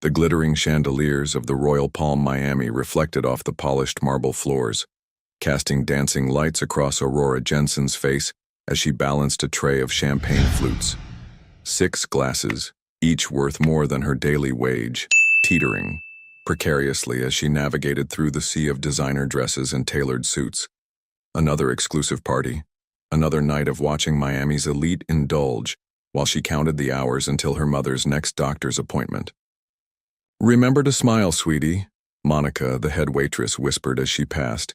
The glittering chandeliers of the Royal Palm Miami reflected off the polished marble floors, casting dancing lights across Aurora Jensen's face as she balanced a tray of champagne flutes. 6 glasses, each worth more than her daily wage, teetering precariously as she navigated through the sea of designer dresses and tailored suits. Another exclusive party, another night of watching Miami's elite indulge while she counted the hours until her mother's next doctor's appointment. "Remember to smile, sweetie," Monica, the head waitress, whispered as she passed.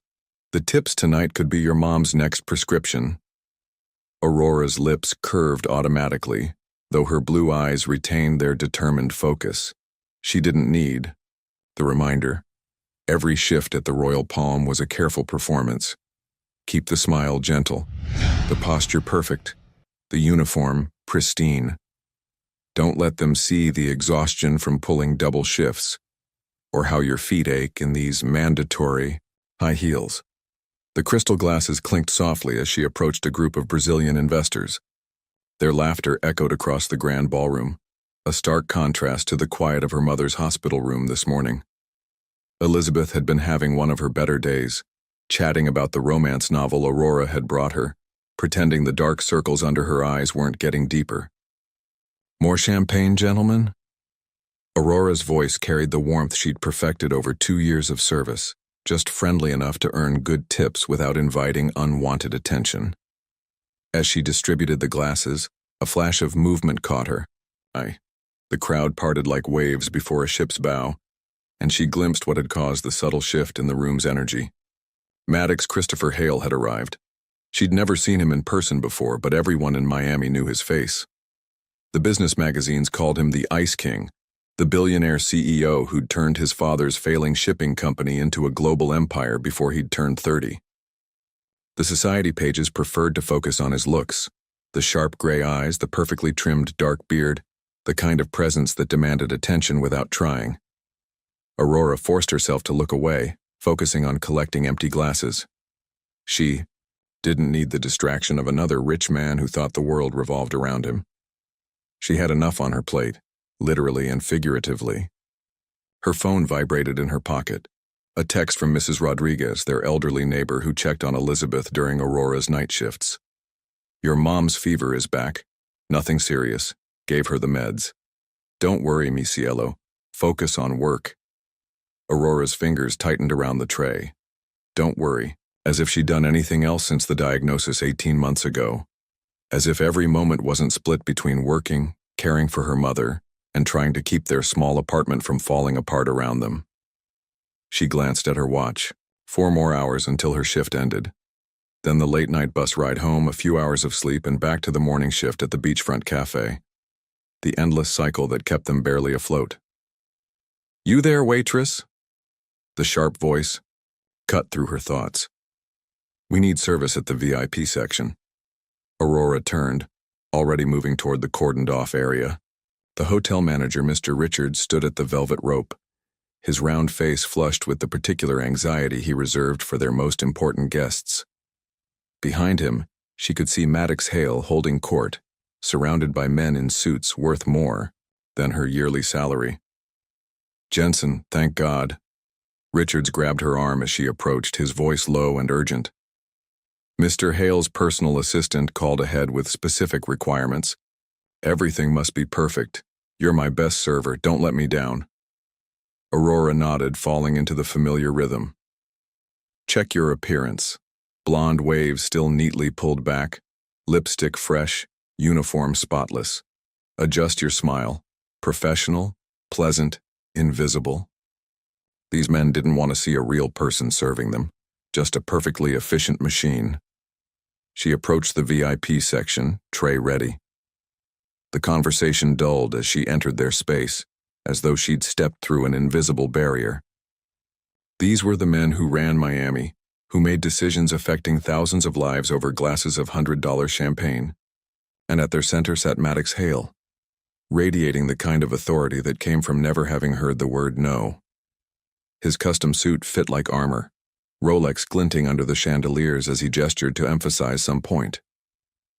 "The tips tonight could be your mom's next prescription." Aurora's lips curved automatically, though her blue eyes retained their determined focus. She didn't need the reminder. Every shift at the Royal Palm was a careful performance. Keep the smile gentle, the posture perfect, the uniform pristine. Don't let them see the exhaustion from pulling double shifts, or how your feet ache in these mandatory high heels. The crystal glasses clinked softly as she approached a group of Brazilian investors. Their laughter echoed across the grand ballroom, a stark contrast to the quiet of her mother's hospital room this morning. Elizabeth had been having one of her better days, chatting about the romance novel Aurora had brought her, pretending the dark circles under her eyes weren't getting deeper. "More champagne, gentlemen?" Aurora's voice carried the warmth she'd perfected over 2 years of service, just friendly enough to earn good tips without inviting unwanted attention. As she distributed the glasses, a flash of movement caught her. The crowd parted like waves before a ship's bow, and she glimpsed what had caused the subtle shift in the room's energy. Maddox Christopher Hale had arrived. She'd never seen him in person before, but everyone in Miami knew his face. The business magazines called him the Ice King, the billionaire CEO who'd turned his father's failing shipping company into a global empire before he'd turned 30. The society pages preferred to focus on his looks, the sharp gray eyes, the perfectly trimmed dark beard, the kind of presence that demanded attention without trying. Aurora forced herself to look away, focusing on collecting empty glasses. She didn't need the distraction of another rich man who thought the world revolved around him. She had enough on her plate, literally and figuratively. Her phone vibrated in her pocket, a text from Mrs. Rodriguez, their elderly neighbor who checked on Elizabeth during Aurora's night shifts. "Your mom's fever is back. Nothing serious. Gave her the meds. Don't worry, mi cielo. Focus on work." Aurora's fingers tightened around the tray. Don't worry, as if she'd done anything else since the diagnosis 18 months ago. As if every moment wasn't split between working, caring for her mother, and trying to keep their small apartment from falling apart around them. She glanced at her watch. 4 more hours until her shift ended. Then the late-night bus ride home, a few hours of sleep, and back to the morning shift at the beachfront cafe. The endless cycle that kept them barely afloat. "You there, waitress?" The sharp voice cut through her thoughts. "We need service at the VIP section." Aurora turned, already moving toward the cordoned-off area. The hotel manager, Mr. Richards, stood at the velvet rope, his round face flushed with the particular anxiety he reserved for their most important guests. Behind him, she could see Maddox Hale holding court, surrounded by men in suits worth more than her yearly salary. "Jensen, thank God." Richards grabbed her arm as she approached, his voice low and urgent. Mr. Hale's personal assistant called ahead with specific requirements. "Everything must be perfect. You're my best server, don't let me down." Aurora nodded, falling into the familiar rhythm. "Check your appearance." Blonde waves still neatly pulled back, lipstick fresh, uniform spotless. "Adjust your smile. Professional, pleasant, invisible." These men didn't want to see a real person serving them, just a perfectly efficient machine. She approached the VIP section, tray ready. The conversation dulled as she entered their space, as though she'd stepped through an invisible barrier. These were the men who ran Miami, who made decisions affecting thousands of lives over glasses of $100 champagne. And at their center sat Maddox Hale, radiating the kind of authority that came from never having heard the word no. His custom suit fit like armor, Rolex glinting under the chandeliers as he gestured to emphasize some point.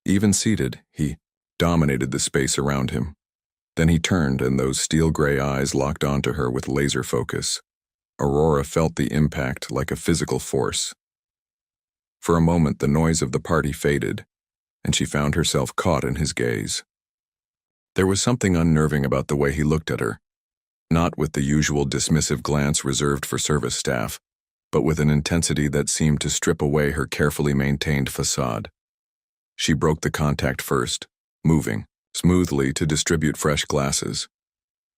Even seated, he dominated the space around him. Then he turned, and those steel-gray eyes locked onto her with laser focus. Aurora felt the impact like a physical force. For a moment, the noise of the party faded, and she found herself caught in his gaze. There was something unnerving about the way he looked at her, not with the usual dismissive glance reserved for service staff, but with an intensity that seemed to strip away her carefully maintained facade. She broke the contact first, moving smoothly to distribute fresh glasses.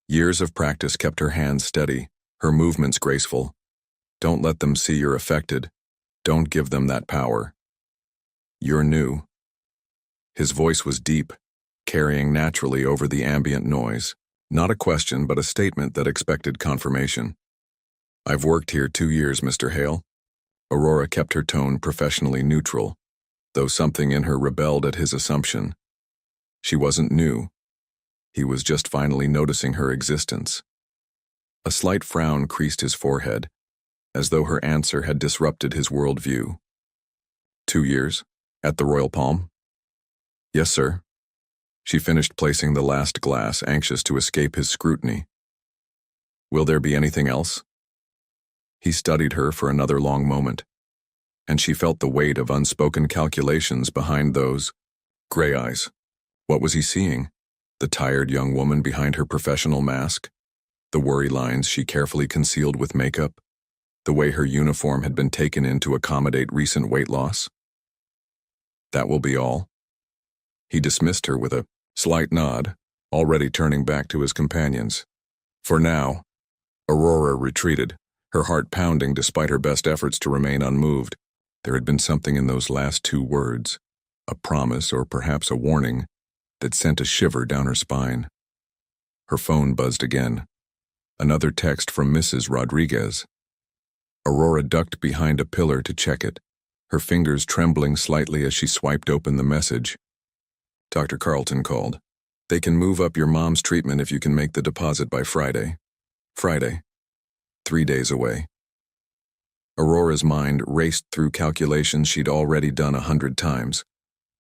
Years of practice kept her hands steady, her movements graceful. Don't let them see you're affected. Don't give them that power. You're new. His voice was deep, carrying naturally over the ambient noise. Not a question, but a statement that expected confirmation. I've worked here 2 years, Mr. Hale. Aurora kept her tone professionally neutral, though something in her rebelled at his assumption. She wasn't new. He was just finally noticing her existence. A slight frown creased his forehead, as though her answer had disrupted his worldview. 2 years? At the Royal Palm? Yes, sir. She finished placing the last glass, anxious to escape his scrutiny. Will there be anything else? He studied her for another long moment, and she felt the weight of unspoken calculations behind those gray eyes. What was he seeing? The tired young woman behind her professional mask? The worry lines she carefully concealed with makeup? The way her uniform had been taken in to accommodate recent weight loss? That will be all. He dismissed her with a slight nod, already turning back to his companions. For now, Aurora retreated, her heart pounding despite her best efforts to remain unmoved. There had been something in those last 2 words, a promise or perhaps a warning, that sent a shiver down her spine. Her phone buzzed again. Another text from Mrs. Rodriguez. Aurora ducked behind a pillar to check it, her fingers trembling slightly as she swiped open the message. Dr. Carlton called. They can move up your mom's treatment if you can make the deposit by Friday. Friday. 3 days away. Aurora's mind raced through calculations she'd already done 100 times.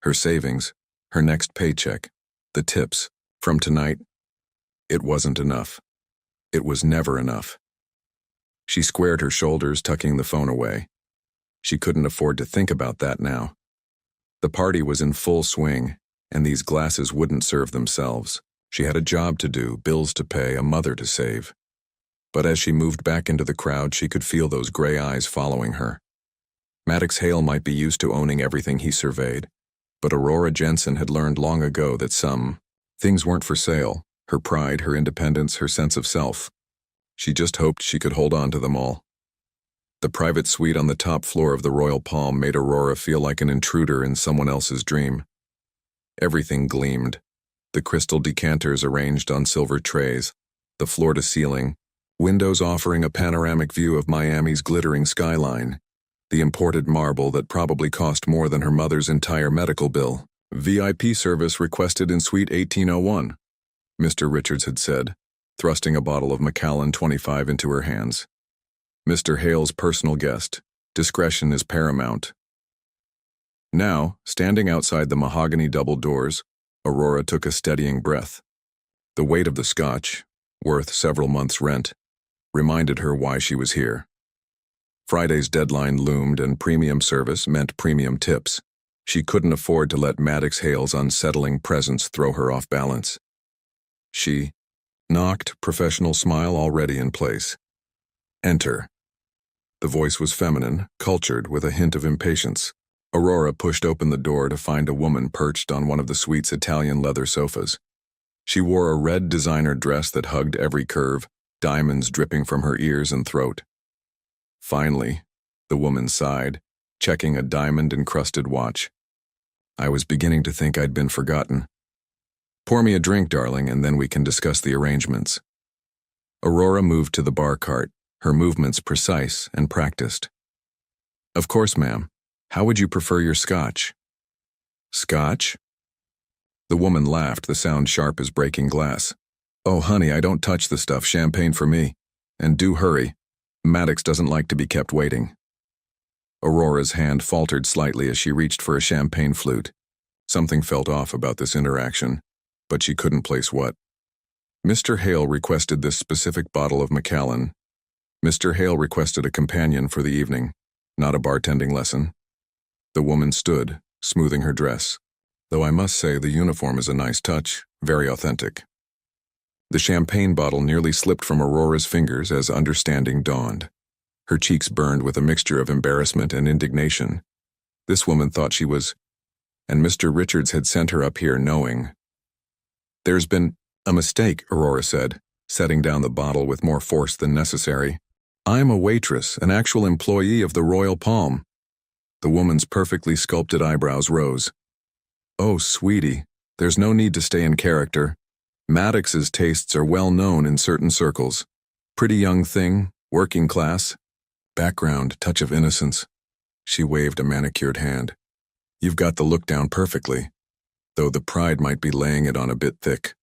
Her savings, her next paycheck, the tips, from tonight. It wasn't enough. It was never enough. She squared her shoulders, tucking the phone away. She couldn't afford to think about that now. The party was in full swing, and these glasses wouldn't serve themselves. She had a job to do, bills to pay, a mother to save. But as she moved back into the crowd, she could feel those gray eyes following her. Maddox Hale might be used to owning everything he surveyed, but Aurora Jensen had learned long ago that some things weren't for sale: her pride, her independence, her sense of self. She just hoped she could hold on to them all. The private suite on the top floor of the Royal Palm made Aurora feel like an intruder in someone else's dream. Everything gleamed. The crystal decanters arranged on silver trays, the floor-to-ceiling, windows offering a panoramic view of Miami's glittering skyline, the imported marble that probably cost more than her mother's entire medical bill. VIP service requested in Suite 1801, Mr. Richards had said, thrusting a bottle of Macallan 25 into her hands. Mr. Hale's personal guest. Discretion is paramount. Now, standing outside the mahogany double doors, Aurora took a steadying breath. The weight of the scotch, worth several months' rent, reminded her why she was here. Friday's deadline loomed, and premium service meant premium tips. She couldn't afford to let Maddox Hale's unsettling presence throw her off balance. She knocked, professional smile already in place. Enter. The voice was feminine, cultured, with a hint of impatience. Aurora pushed open the door to find a woman perched on one of the suite's Italian leather sofas. She wore a red designer dress that hugged every curve, diamonds dripping from her ears and throat. Finally, the woman sighed, checking a diamond-encrusted watch. I was beginning to think I'd been forgotten. Pour me a drink, darling, and then we can discuss the arrangements. Aurora moved to the bar cart, her movements precise and practiced. Of course, ma'am. How would you prefer your scotch? Scotch? The woman laughed, the sound sharp as breaking glass. Oh, honey, I don't touch the stuff. Champagne for me. And do hurry. Maddox doesn't like to be kept waiting. Aurora's hand faltered slightly as she reached for a champagne flute. Something felt off about this interaction, but she couldn't place what. Mr. Hale requested this specific bottle of Macallan. Mr. Hale requested a companion for the evening, not a bartending lesson. The woman stood, smoothing her dress. Though I must say the uniform is a nice touch, very authentic. The champagne bottle nearly slipped from Aurora's fingers as understanding dawned. Her cheeks burned with a mixture of embarrassment and indignation. This woman thought she was, and Mr. Richards had sent her up here knowing. "There's been a mistake," Aurora said, setting down the bottle with more force than necessary. "I'm a waitress, an actual employee of the Royal Palm." The woman's perfectly sculpted eyebrows rose. "Oh, sweetie, there's no need to stay in character. Maddox's tastes are well known in certain circles. Pretty young thing, working class. Background, touch of innocence." She waved a manicured hand. "You've got the look down perfectly, though the pride might be laying it on a bit thick."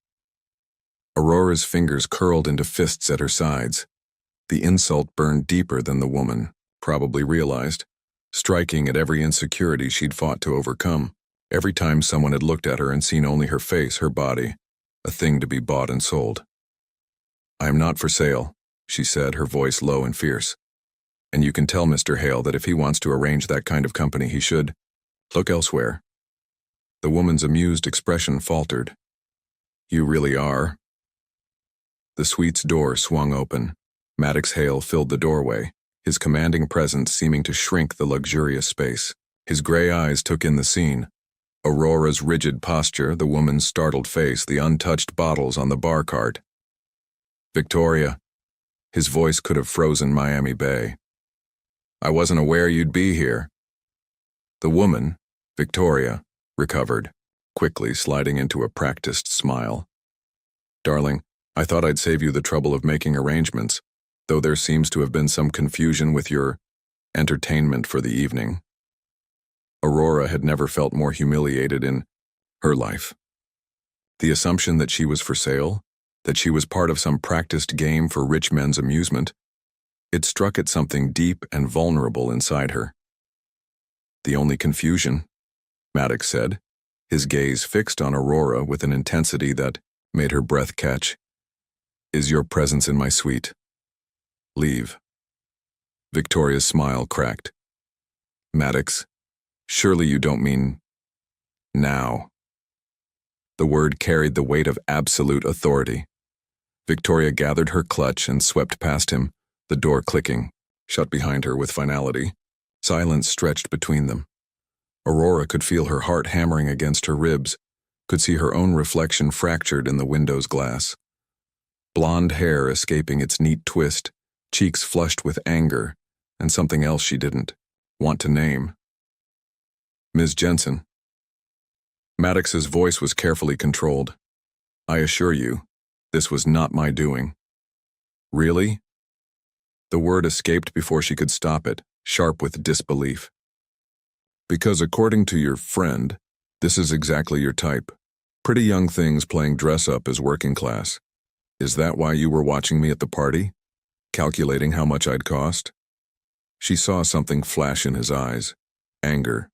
Aurora's fingers curled into fists at her sides. The insult burned deeper than the woman probably realized, striking at every insecurity she'd fought to overcome. Every time someone had looked at her and seen only her face, her body, a thing to be bought and sold. "I am not for sale," she said, her voice low and fierce. "And you can tell Mr. Hale that if he wants to arrange that kind of company, he should look elsewhere." The woman's amused expression faltered. "You really are?" The suite's door swung open. Maddox Hale filled the doorway, his commanding presence seeming to shrink the luxurious space. His gray eyes took in the scene. Aurora's rigid posture, the woman's startled face, the untouched bottles on the bar cart. "Victoria." His voice could have frozen Miami Bay. "I wasn't aware you'd be here." The woman, Victoria, recovered, quickly sliding into a practiced smile. "Darling, I thought I'd save you the trouble of making arrangements, though there seems to have been some confusion with your entertainment for the evening." Aurora had never felt more humiliated in her life. The assumption that she was for sale, that she was part of some practiced game for rich men's amusement, it struck at something deep and vulnerable inside her. "The only confusion," Maddox said, his gaze fixed on Aurora with an intensity that made her breath catch, "is your presence in my suite. Leave." Victoria's smile cracked. "Maddox, surely you don't mean now." The word carried the weight of absolute authority. Victoria gathered her clutch and swept past him, the door clicking, shut behind her with finality. Silence stretched between them. Aurora could feel her heart hammering against her ribs, could see her own reflection fractured in the window's glass. Blonde hair escaping its neat twist, cheeks flushed with anger, and something else she didn't want to name. "Ms. Jensen." Maddox's voice was carefully controlled. "I assure you, this was not my doing." "Really?" The word escaped before she could stop it, sharp with disbelief. "Because according to your friend, this is exactly your type. Pretty young things playing dress-up as working class. Is that why you were watching me at the party? Calculating how much I'd cost?" She saw something flash in his eyes. Anger,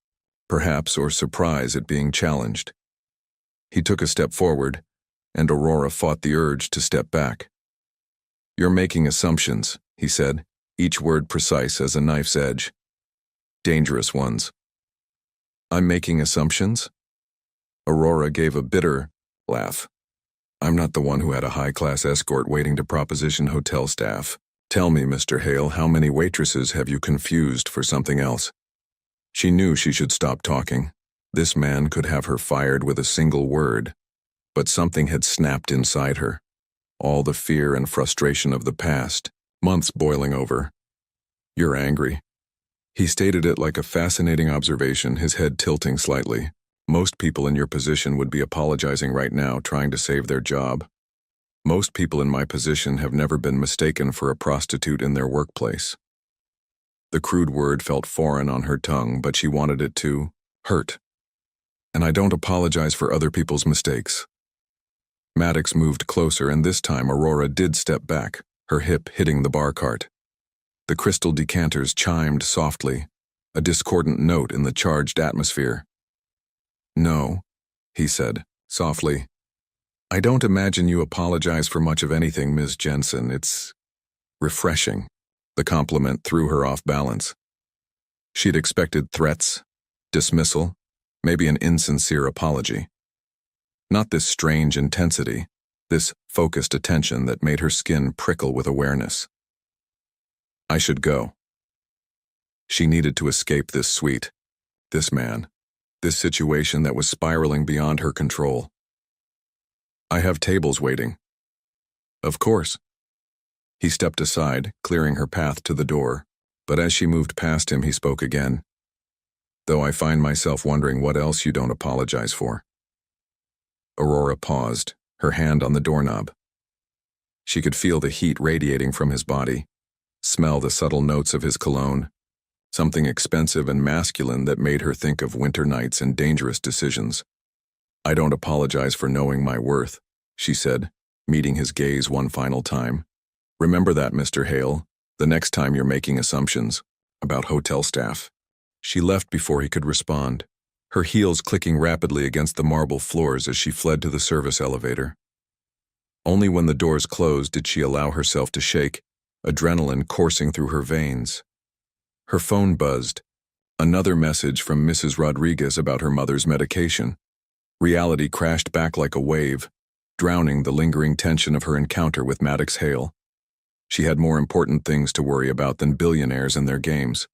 perhaps, or surprise at being challenged. He took a step forward, and Aurora fought the urge to step back. "You're making assumptions," he said, each word precise as a knife's edge. "Dangerous ones." "I'm making assumptions?" Aurora gave a bitter laugh. "I'm not the one who had a high-class escort waiting to proposition hotel staff. Tell me, Mr. Hale, how many waitresses have you confused for something else?" She knew she should stop talking. This man could have her fired with a single word, but something had snapped inside her. All the fear and frustration of the past, months boiling over. "You're angry." He stated it like a fascinating observation, his head tilting slightly. "Most people in your position would be apologizing right now, trying to save their job. Most people in my position have never been mistaken for a prostitute in their workplace." The crude word felt foreign on her tongue, but she wanted it to hurt. "And I don't apologize for other people's mistakes." Maddox moved closer, and this time Aurora did step back, her hip hitting the bar cart. The crystal decanters chimed softly, a discordant note in the charged atmosphere. "No," he said, softly. I don't imagine you apologize for much of anything, Ms. Jensen. It's refreshing. The compliment threw her off balance. She'd expected threats, dismissal, maybe an insincere apology. Not this strange intensity, this focused attention that made her skin prickle with awareness. I should go. She needed to escape this suite, this man, this situation that was spiraling beyond her control. I have tables waiting. Of course. He stepped aside, clearing her path to the door, but as she moved past him, he spoke again. Though I find myself wondering what else you don't apologize for. Aurora paused, her hand on the doorknob. She could feel the heat radiating from his body, smell the subtle notes of his cologne, something expensive and masculine that made her think of winter nights and dangerous decisions. I don't apologize for knowing my worth, she said, meeting his gaze one final time. Remember that, Mr. Hale, the next time you're making assumptions about hotel staff. She left before he could respond, her heels clicking rapidly against the marble floors as she fled to the service elevator. Only when the doors closed did she allow herself to shake, adrenaline coursing through her veins. Her phone buzzed, another message from Mrs. Rodriguez about her mother's medication. Reality crashed back like a wave, drowning the lingering tension of her encounter with Maddox Hale. She had more important things to worry about than billionaires and their games.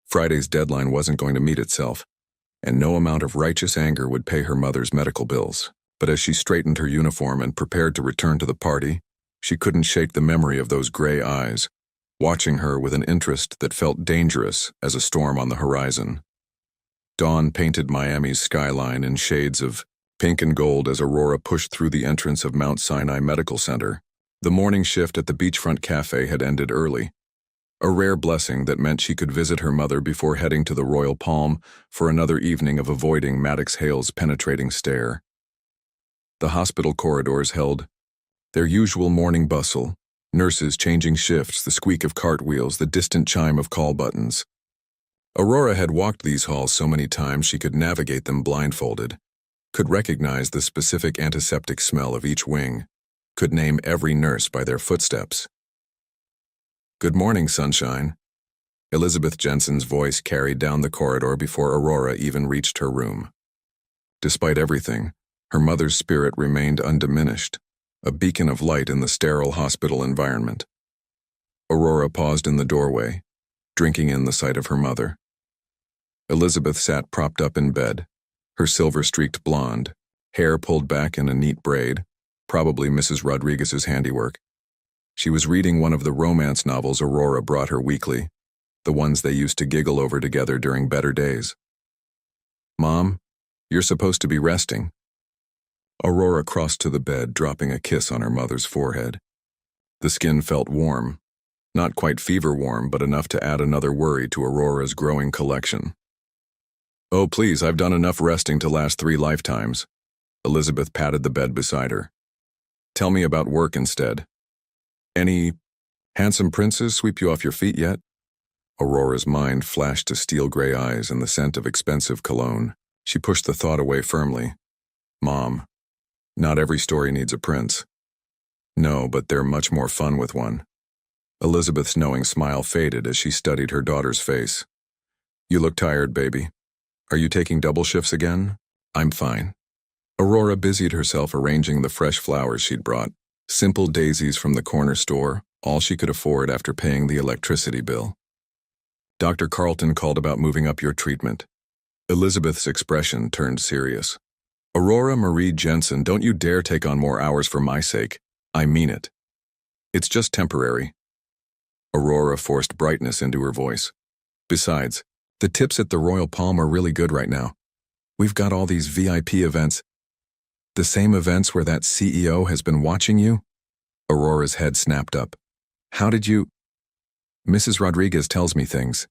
Friday's deadline wasn't going to meet itself, and no amount of righteous anger would pay her mother's medical bills. But as she straightened her uniform and prepared to return to the party, she couldn't shake the memory of those gray eyes, watching her with an interest that felt dangerous as a storm on the horizon. Dawn painted Miami's skyline in shades of pink and gold as Aurora pushed through the entrance of Mount Sinai Medical Center. The morning shift at the beachfront cafe had ended early, a rare blessing that meant she could visit her mother before heading to the Royal Palm for another evening of avoiding Maddox Hale's penetrating stare. The hospital corridors held their usual morning bustle, nurses changing shifts, the squeak of cartwheels, the distant chime of call buttons. Aurora had walked these halls so many times she could navigate them blindfolded, could recognize the specific antiseptic smell of each wing, could name every nurse by their footsteps. Good morning, sunshine. Elizabeth Jensen's voice carried down the corridor before Aurora even reached her room. Despite everything, her mother's spirit remained undiminished, a beacon of light in the sterile hospital environment. Aurora paused in the doorway, drinking in the sight of her mother. Elizabeth sat propped up in bed, her silver-streaked blonde, hair pulled back in a neat braid, probably Mrs. Rodriguez's handiwork. She was reading one of the romance novels Aurora brought her weekly, the ones they used to giggle over together during better days. Mom, you're supposed to be resting. Aurora crossed to the bed, dropping a kiss on her mother's forehead. The skin felt warm, not quite fever warm, but enough to add another worry to Aurora's growing collection. Oh, please, I've done enough resting to last 3 lifetimes. Elizabeth patted the bed beside her. Tell me about work instead. Any handsome princes sweep you off your feet yet? Aurora's mind flashed to steel gray eyes and the scent of expensive cologne. She pushed the thought away firmly. Mom, not every story needs a prince. No, but they're much more fun with one. Elizabeth's knowing smile faded as she studied her daughter's face. You look tired, baby. Are you taking double shifts again? I'm fine. Aurora busied herself arranging the fresh flowers she'd brought. Simple daisies from the corner store, all she could afford after paying the electricity bill. Dr. Carlton called about moving up your treatment. Elizabeth's expression turned serious. Aurora Marie Jensen, don't you dare take on more hours for my sake. I mean it. It's just temporary. Aurora forced brightness into her voice. Besides, the tips at the Royal Palm are really good right now. We've got all these VIP events. The same events where that CEO has been watching you? Aurora's head snapped up. How did you? Mrs. Rodriguez tells me things.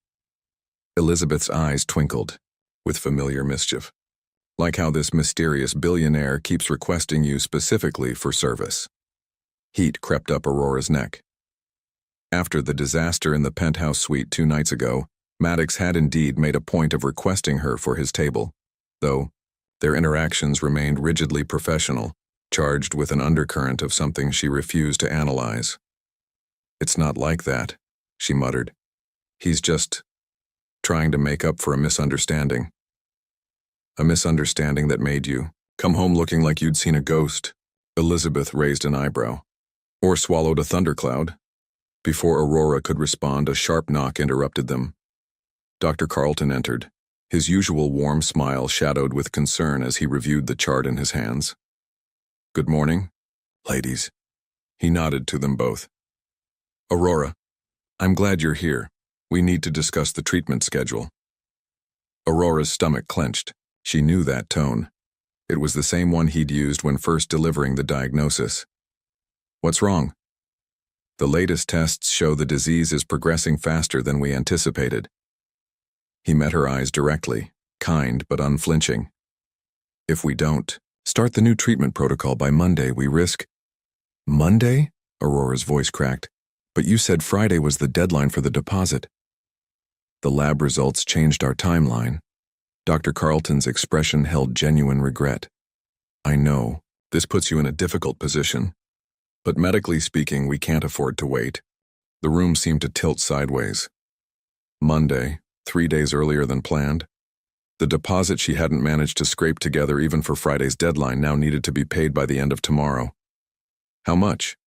Elizabeth's eyes twinkled, with familiar mischief. Like how this mysterious billionaire keeps requesting you specifically for service. Heat crept up Aurora's neck. After the disaster in the penthouse suite 2 nights ago, Maddox had indeed made a point of requesting her for his table, though their interactions remained rigidly professional, charged with an undercurrent of something she refused to analyze. "It's not like that," she muttered. "He's just trying to make up for a misunderstanding. A misunderstanding that made you come home looking like you'd seen a ghost." Elizabeth raised an eyebrow. "Or swallowed a thundercloud." Before Aurora could respond, a sharp knock interrupted them. Dr. Carlton entered, his usual warm smile shadowed with concern as he reviewed the chart in his hands. "Good morning, ladies." He nodded to them both. "Aurora, I'm glad you're here. We need to discuss the treatment schedule." Aurora's stomach clenched. She knew that tone. It was the same one he'd used when first delivering the diagnosis. "What's wrong?" "The latest tests show the disease is progressing faster than we anticipated." He met her eyes directly, kind but unflinching. "If we don't start the new treatment protocol by Monday, we risk—" "Monday?" Aurora's voice cracked. "But you said Friday was the deadline for the deposit." "The lab results changed our timeline." Dr. Carlton's expression held genuine regret. "I know, this puts you in a difficult position. But medically speaking, we can't afford to wait." The room seemed to tilt sideways. Monday, 3 days earlier than planned. The deposit she hadn't managed to scrape together even for Friday's deadline now needed to be paid by the end of tomorrow. "How much?"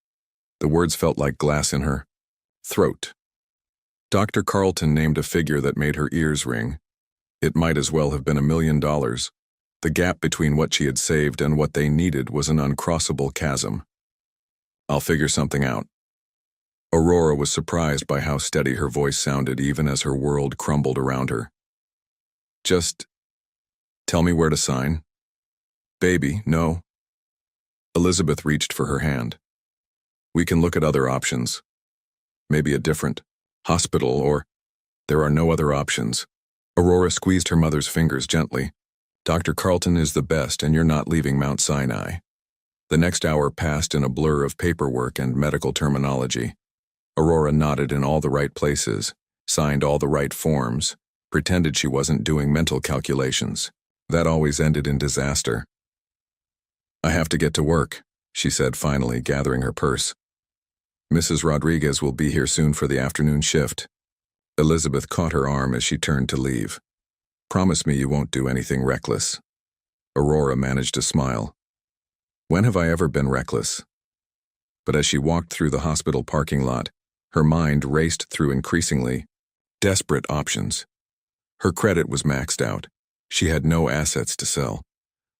The words felt like glass in her throat. Dr. Carlton named a figure that made her ears ring. It might as well have been $1 million. The gap between what she had saved and what they needed was an uncrossable chasm. "I'll figure something out." Aurora was surprised by how steady her voice sounded even as her world crumbled around her. "Just tell me where to sign." "Baby, no." Elizabeth reached for her hand. "We can look at other options. Maybe a different hospital or—" "There are no other options." Aurora squeezed her mother's fingers gently. "Dr. Carlton is the best, and you're not leaving Mount Sinai." The next hour passed in a blur of paperwork and medical terminology. Aurora nodded in all the right places, signed all the right forms, pretended she wasn't doing mental calculations. That always ended in disaster. "I have to get to work," she said finally, gathering her purse. "Mrs. Rodriguez will be here soon for the afternoon shift." Elizabeth caught her arm as she turned to leave. "Promise me you won't do anything reckless." Aurora managed to smile. When have I ever been reckless? But as she walked through the hospital parking lot, her mind raced through increasingly desperate options. Her credit was maxed out. She had no assets to sell.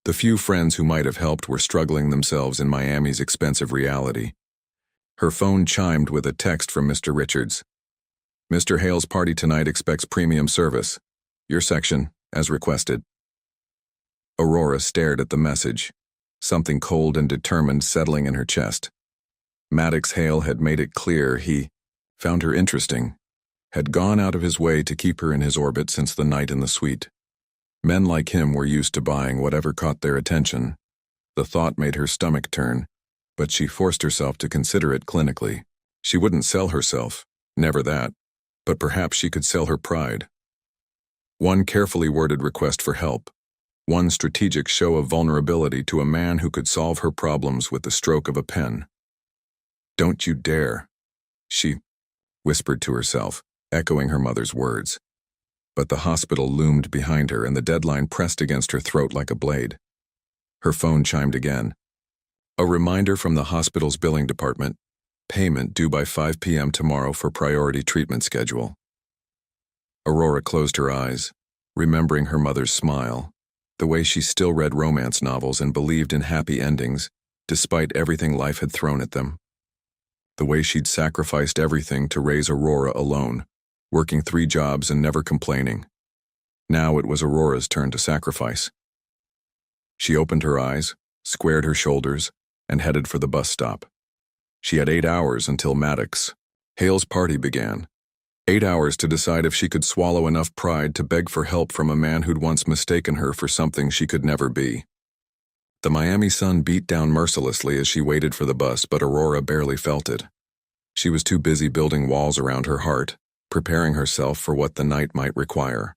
The few friends who might have helped were struggling themselves in Miami's expensive reality. Her phone chimed with a text from Mr. Richards. "Mr. Hale's party tonight expects premium service. Your section, as requested." Aurora stared at the message, something cold and determined settling in her chest. Maddox Hale had made it clear he found her interesting, had gone out of his way to keep her in his orbit since the night in the suite. Men like him were used to buying whatever caught their attention. The thought made her stomach turn, but she forced herself to consider it clinically. She wouldn't sell herself, never that, but perhaps she could sell her pride. One carefully worded request for help, one strategic show of vulnerability to a man who could solve her problems with the stroke of a pen. "Don't you dare," she whispered to herself, echoing her mother's words. But the hospital loomed behind her and the deadline pressed against her throat like a blade. Her phone chimed again. A reminder from the hospital's billing department. Payment due by 5 p.m. tomorrow for priority treatment schedule. Aurora closed her eyes, remembering her mother's smile, the way she still read romance novels and believed in happy endings, despite everything life had thrown at them. The way she'd sacrificed everything to raise Aurora alone, working 3 jobs and never complaining. Now it was Aurora's turn to sacrifice. She opened her eyes, squared her shoulders, and headed for the bus stop. She had 8 hours until Maddox Hale's party began. 8 hours to decide if she could swallow enough pride to beg for help from a man who'd once mistaken her for something she could never be. The Miami sun beat down mercilessly as she waited for the bus, but Aurora barely felt it. She was too busy building walls around her heart, preparing herself for what the night might require.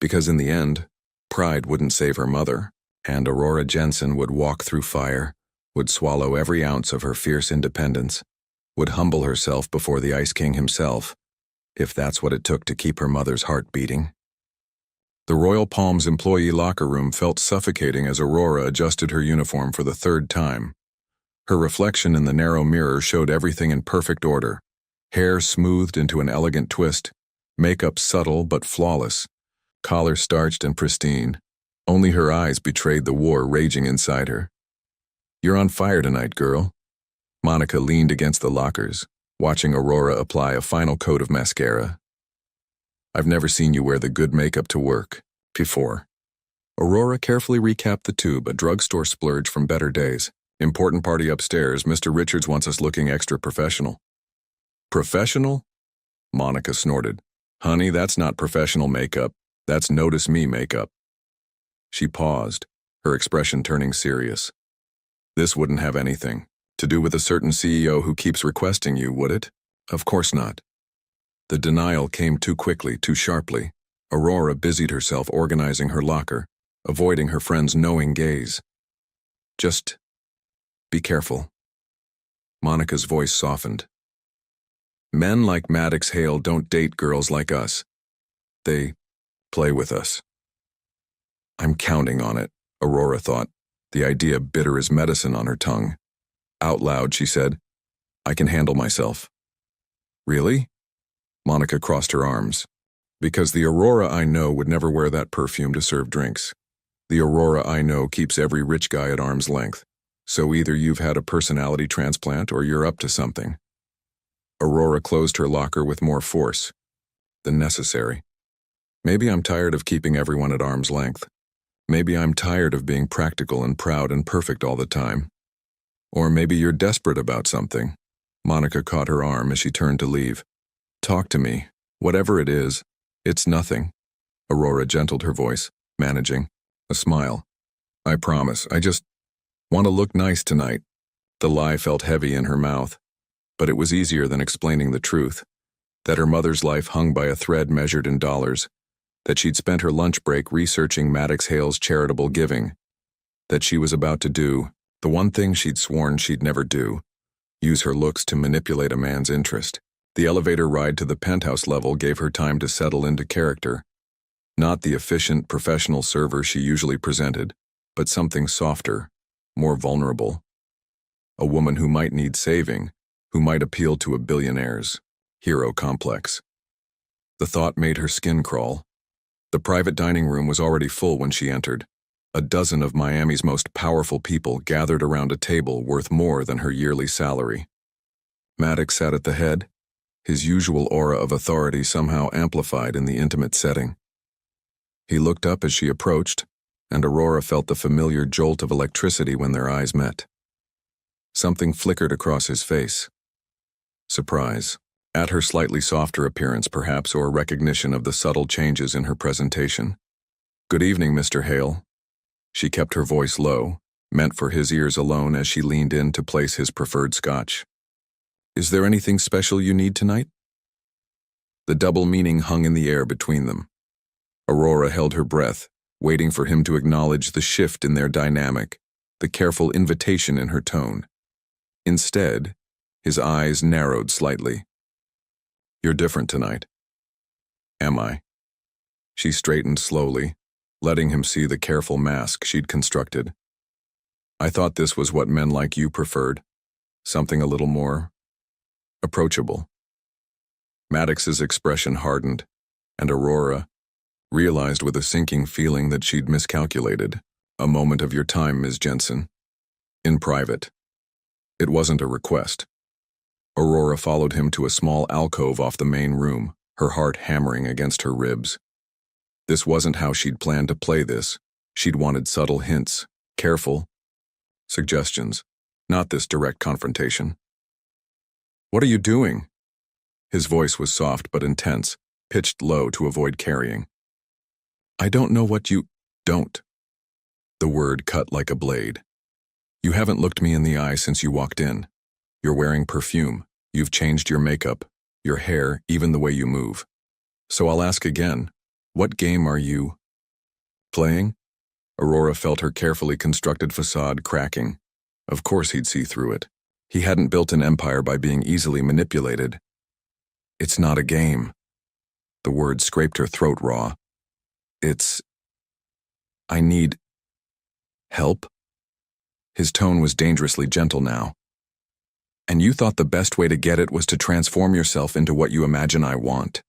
Because in the end, pride wouldn't save her mother, and Aurora Jensen would walk through fire, would swallow every ounce of her fierce independence, would humble herself before the Ice King himself, if that's what it took to keep her mother's heart beating. The Royal Palms employee locker room felt suffocating as Aurora adjusted her uniform for the third time. Her reflection in the narrow mirror showed everything in perfect order. Hair smoothed into an elegant twist, makeup subtle but flawless, collar starched and pristine. Only her eyes betrayed the war raging inside her. "You're on fire tonight, girl." Monica leaned against the lockers, watching Aurora apply a final coat of mascara. "I've never seen you wear the good makeup to work before." Aurora carefully recapped the tube, a drugstore splurge from better days. "Important party upstairs. Mr. Richards wants us looking extra professional." "Professional?" Monica snorted. "Honey, that's not professional makeup. That's notice me makeup." She paused, her expression turning serious. "This wouldn't have anything to do with a certain CEO who keeps requesting you, would it?" "Of course not." The denial came too quickly, too sharply. Aurora busied herself organizing her locker, avoiding her friend's knowing gaze. "Just be careful." Monica's voice softened. "Men like Maddox Hale don't date girls like us. They play with us." "I'm counting on it," Aurora thought, the idea bitter as medicine on her tongue. Out loud, she said, "I can handle myself." "Really?" Monica crossed her arms. "Because the Aurora I know would never wear that perfume to serve drinks. The Aurora I know keeps every rich guy at arm's length. So either you've had a personality transplant or you're up to something." Aurora closed her locker with more force than necessary. "Maybe I'm tired of keeping everyone at arm's length. Maybe I'm tired of being practical and proud and perfect all the time. Or maybe you're desperate about something." Monica caught her arm as she turned to leave. "Talk to me. Whatever it is, it's nothing." Aurora gentled her voice, managing a smile. "I promise, I just want to look nice tonight." The lie felt heavy in her mouth, but it was easier than explaining the truth, that her mother's life hung by a thread measured in dollars, that she'd spent her lunch break researching Maddox Hale's charitable giving, that she was about to do the one thing she'd sworn she'd never do, use her looks to manipulate a man's interest. The elevator ride to the penthouse level gave her time to settle into character, not the efficient, professional server she usually presented, but something softer, more vulnerable. A woman who might need saving, who might appeal to a billionaire's hero complex. The thought made her skin crawl. The private dining room was already full when she entered. A dozen of Miami's most powerful people gathered around a table worth more than her yearly salary. Maddox sat at the head, his usual aura of authority somehow amplified in the intimate setting. He looked up as she approached, and Aurora felt the familiar jolt of electricity when their eyes met. Something flickered across his face. Surprise, at her slightly softer appearance perhaps, or recognition of the subtle changes in her presentation. "Good evening, Mr. Hale." She kept her voice low, meant for his ears alone, as she leaned in to place his preferred scotch. "Is there anything special you need tonight?" The double meaning hung in the air between them. Aurora held her breath, waiting for him to acknowledge the shift in their dynamic, the careful invitation in her tone. Instead, his eyes narrowed slightly. "You're different tonight." "Am I?" She straightened slowly, letting him see the careful mask she'd constructed. "I thought this was what men like you preferred. Something a little more approachable." Maddox's expression hardened, and Aurora realized with a sinking feeling that she'd miscalculated. "A moment of your time, Ms. Jensen. In private." It wasn't a request. Aurora followed him to a small alcove off the main room, her heart hammering against her ribs. This wasn't how she'd planned to play this. She'd wanted subtle hints, careful suggestions, not this direct confrontation. "What are you doing?" His voice was soft but intense, pitched low to avoid carrying. "I don't know what you don't." The word cut like a blade. "You haven't looked me in the eye since you walked in. You're wearing perfume. You've changed your makeup, your hair, even the way you move. So I'll ask again, what game are you playing?" Aurora felt her carefully constructed facade cracking. Of course he'd see through it. He hadn't built an empire by being easily manipulated. It's not a game. The words scraped her throat raw. I need help? His tone was dangerously gentle now. And you thought the best way to get it was to transform yourself into what you imagine I want.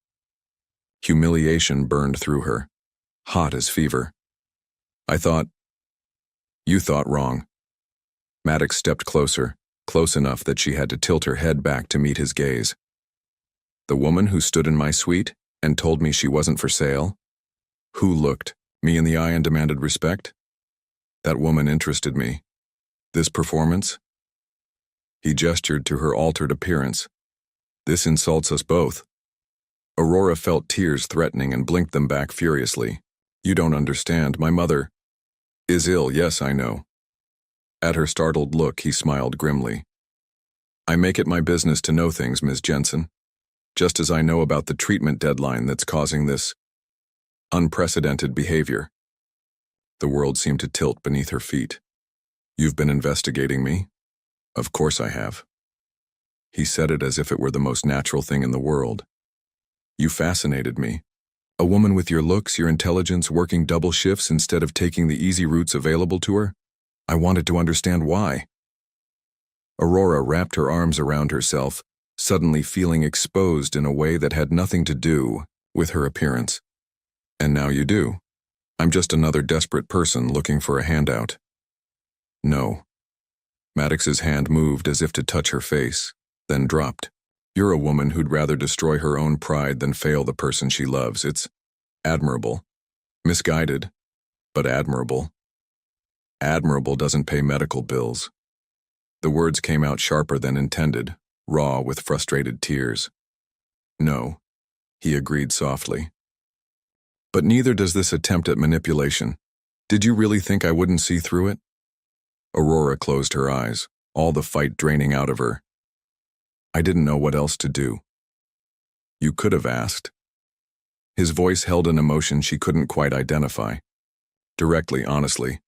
Humiliation burned through her, hot as fever. You thought wrong. Maddox stepped closer, close enough that she had to tilt her head back to meet his gaze. The woman who stood in my suite and told me she wasn't for sale? Who looked me in the eye and demanded respect? That woman interested me. This performance? He gestured to her altered appearance. This insults us both. Aurora felt tears threatening and blinked them back furiously. You don't understand, my mother is ill, yes, I know. At her startled look, he smiled grimly. I make it my business to know things, Ms. Jensen, just as I know about the treatment deadline that's causing this unprecedented behavior. The world seemed to tilt beneath her feet. You've been investigating me? Of course I have. He said it as if it were the most natural thing in the world. You fascinated me. A woman with your looks, your intelligence, working double shifts instead of taking the easy routes available to her? I wanted to understand why. Aurora wrapped her arms around herself, suddenly feeling exposed in a way that had nothing to do with her appearance. And now you do. I'm just another desperate person looking for a handout. No. Maddox's hand moved as if to touch her face, then dropped. You're a woman who'd rather destroy her own pride than fail the person she loves. It's admirable. Misguided, but admirable. Admirable doesn't pay medical bills. The words came out sharper than intended, raw with frustrated tears. No, he agreed softly. But neither does this attempt at manipulation. Did you really think I wouldn't see through it? Aurora closed her eyes, all the fight draining out of her. I didn't know what else to do. You could have asked. His voice held an emotion she couldn't quite identify. Directly, honestly,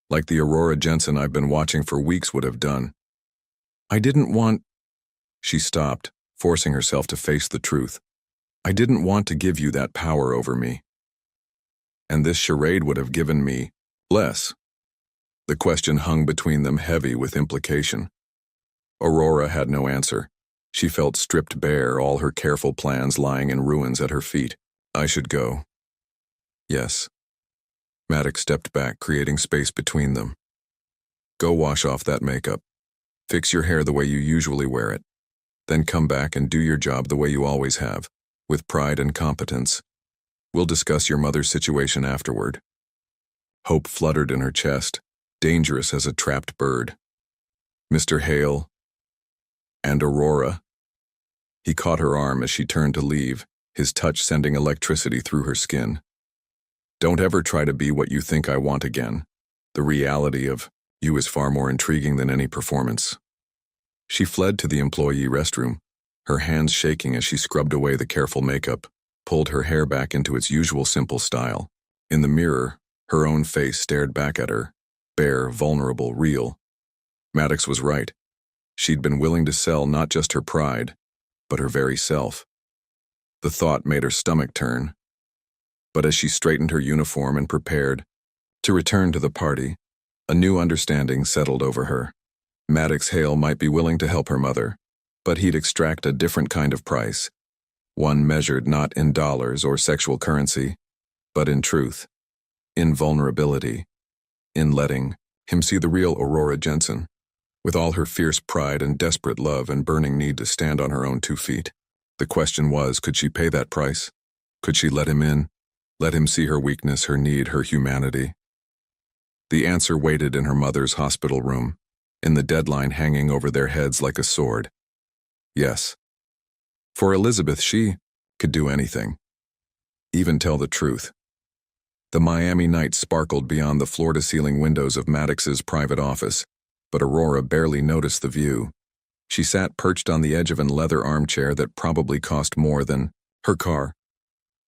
like the Aurora Jensen I've been watching for weeks would have done. I didn't want... She stopped, forcing herself to face the truth. I didn't want to give you that power over me. And this charade would have given me less. The question hung between them, heavy with implication. Aurora had no answer. She felt stripped bare, all her careful plans lying in ruins at her feet. I should go. Yes. Maddox stepped back, creating space between them. Go wash off that makeup. Fix your hair the way you usually wear it. Then come back and do your job the way you always have, with pride and competence. We'll discuss your mother's situation afterward. Hope fluttered in her chest, dangerous as a trapped bird. Mr. Hale and Aurora. He caught her arm as she turned to leave, his touch sending electricity through her skin. Don't ever try to be what you think I want again. The reality of you is far more intriguing than any performance. She fled to the employee restroom, her hands shaking as she scrubbed away the careful makeup, pulled her hair back into its usual simple style. In the mirror, her own face stared back at her, bare, vulnerable, real. Maddox was right. She'd been willing to sell not just her pride, but her very self. The thought made her stomach turn. But as she straightened her uniform and prepared to return to the party, a new understanding settled over her. Maddox Hale might be willing to help her mother, but he'd extract a different kind of price, one measured not in dollars or sexual currency, but in truth, in vulnerability, in letting him see the real Aurora Jensen, with all her fierce pride and desperate love and burning need to stand on her own 2 feet. The question was, could she pay that price? Could she let him in? Let him see her weakness, her need, her humanity? The answer waited in her mother's hospital room, in the deadline hanging over their heads like a sword. Yes. For Elizabeth, she could do anything. Even tell the truth. The Miami night sparkled beyond the floor-to-ceiling windows of Maddox's private office, but Aurora barely noticed the view. She sat perched on the edge of a leather armchair that probably cost more than her car,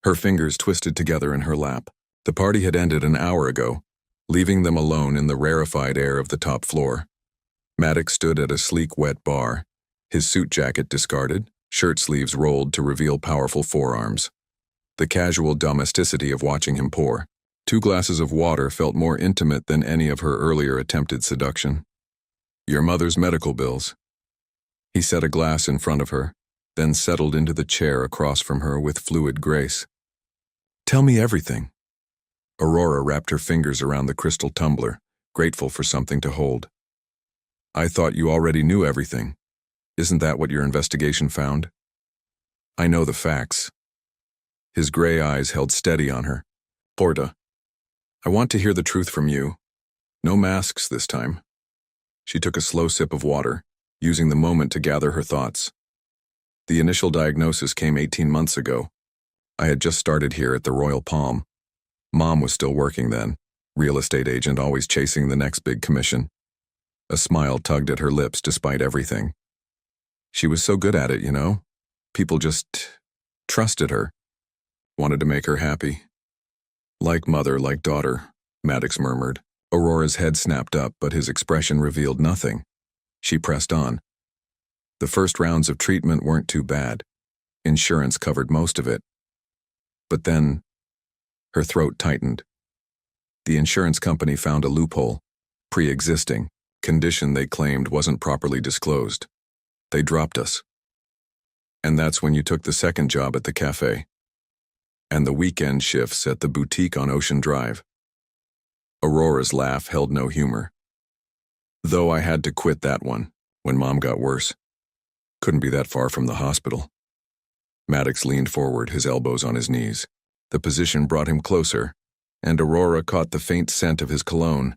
her fingers twisted together in her lap. The party had ended an hour ago, leaving them alone in the rarefied air of the top floor. Maddox stood at a sleek, wet bar, his suit jacket discarded, shirt sleeves rolled to reveal powerful forearms. The casual domesticity of watching him pour 2 glasses of water felt more intimate than any of her earlier attempted seduction. Your mother's medical bills. He set a glass in front of her, then settled into the chair across from her with fluid grace. Tell me everything. Aurora wrapped her fingers around the crystal tumbler, grateful for something to hold. I thought you already knew everything. Isn't that what your investigation found? I know the facts. His gray eyes held steady on her. Porta, I want to hear the truth from you. No masks this time. She took a slow sip of water, using the moment to gather her thoughts. The initial diagnosis came 18 months ago. I had just started here at the Royal Palm. Mom was still working then, real estate agent always chasing the next big commission. A smile tugged at her lips despite everything. She was so good at it, you know? People just trusted her, wanted to make her happy. Like mother, like daughter, Maddox murmured. Aurora's head snapped up, but his expression revealed nothing. She pressed on. The first rounds of treatment weren't too bad. Insurance covered most of it. But then, her throat tightened. The insurance company found a loophole, pre-existing, condition they claimed wasn't properly disclosed. They dropped us. And that's when you took the second job at the cafe. And the weekend shifts at the boutique on Ocean Drive. Aurora's laugh held no humor. Though I had to quit that one, when Mom got worse. Couldn't be that far from the hospital. Maddox leaned forward, his elbows on his knees. The position brought him closer, and Aurora caught the faint scent of his cologne,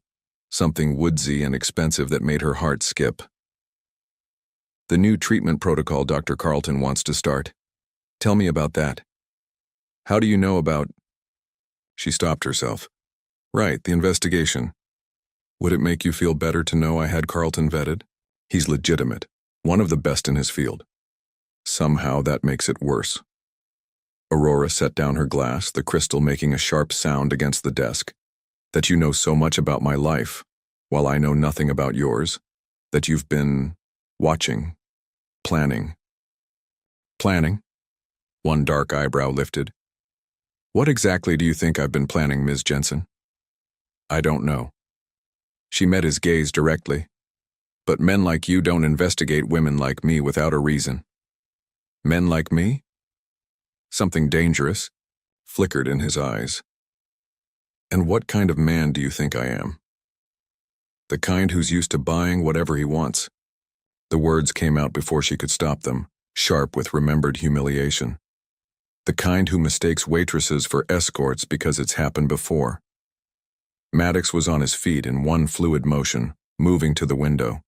something woodsy and expensive that made her heart skip. The new treatment protocol Dr. Carlton wants to start. Tell me about that. How do you know about... She stopped herself. Right, the investigation. Would it make you feel better to know I had Carlton vetted? He's legitimate, one of the best in his field. Somehow that makes it worse. Aurora set down her glass, the crystal making a sharp sound against the desk. That you know so much about my life, while I know nothing about yours. That you've been watching, planning. Planning? One dark eyebrow lifted. What exactly do you think I've been planning, Ms. Jensen? I don't know. She met his gaze directly. But men like you don't investigate women like me without a reason. Men like me? Something dangerous flickered in his eyes. And what kind of man do you think I am? The kind who's used to buying whatever he wants. The words came out before she could stop them, sharp with remembered humiliation. The kind who mistakes waitresses for escorts because it's happened before. Maddox was on his feet in one fluid motion, moving to the window.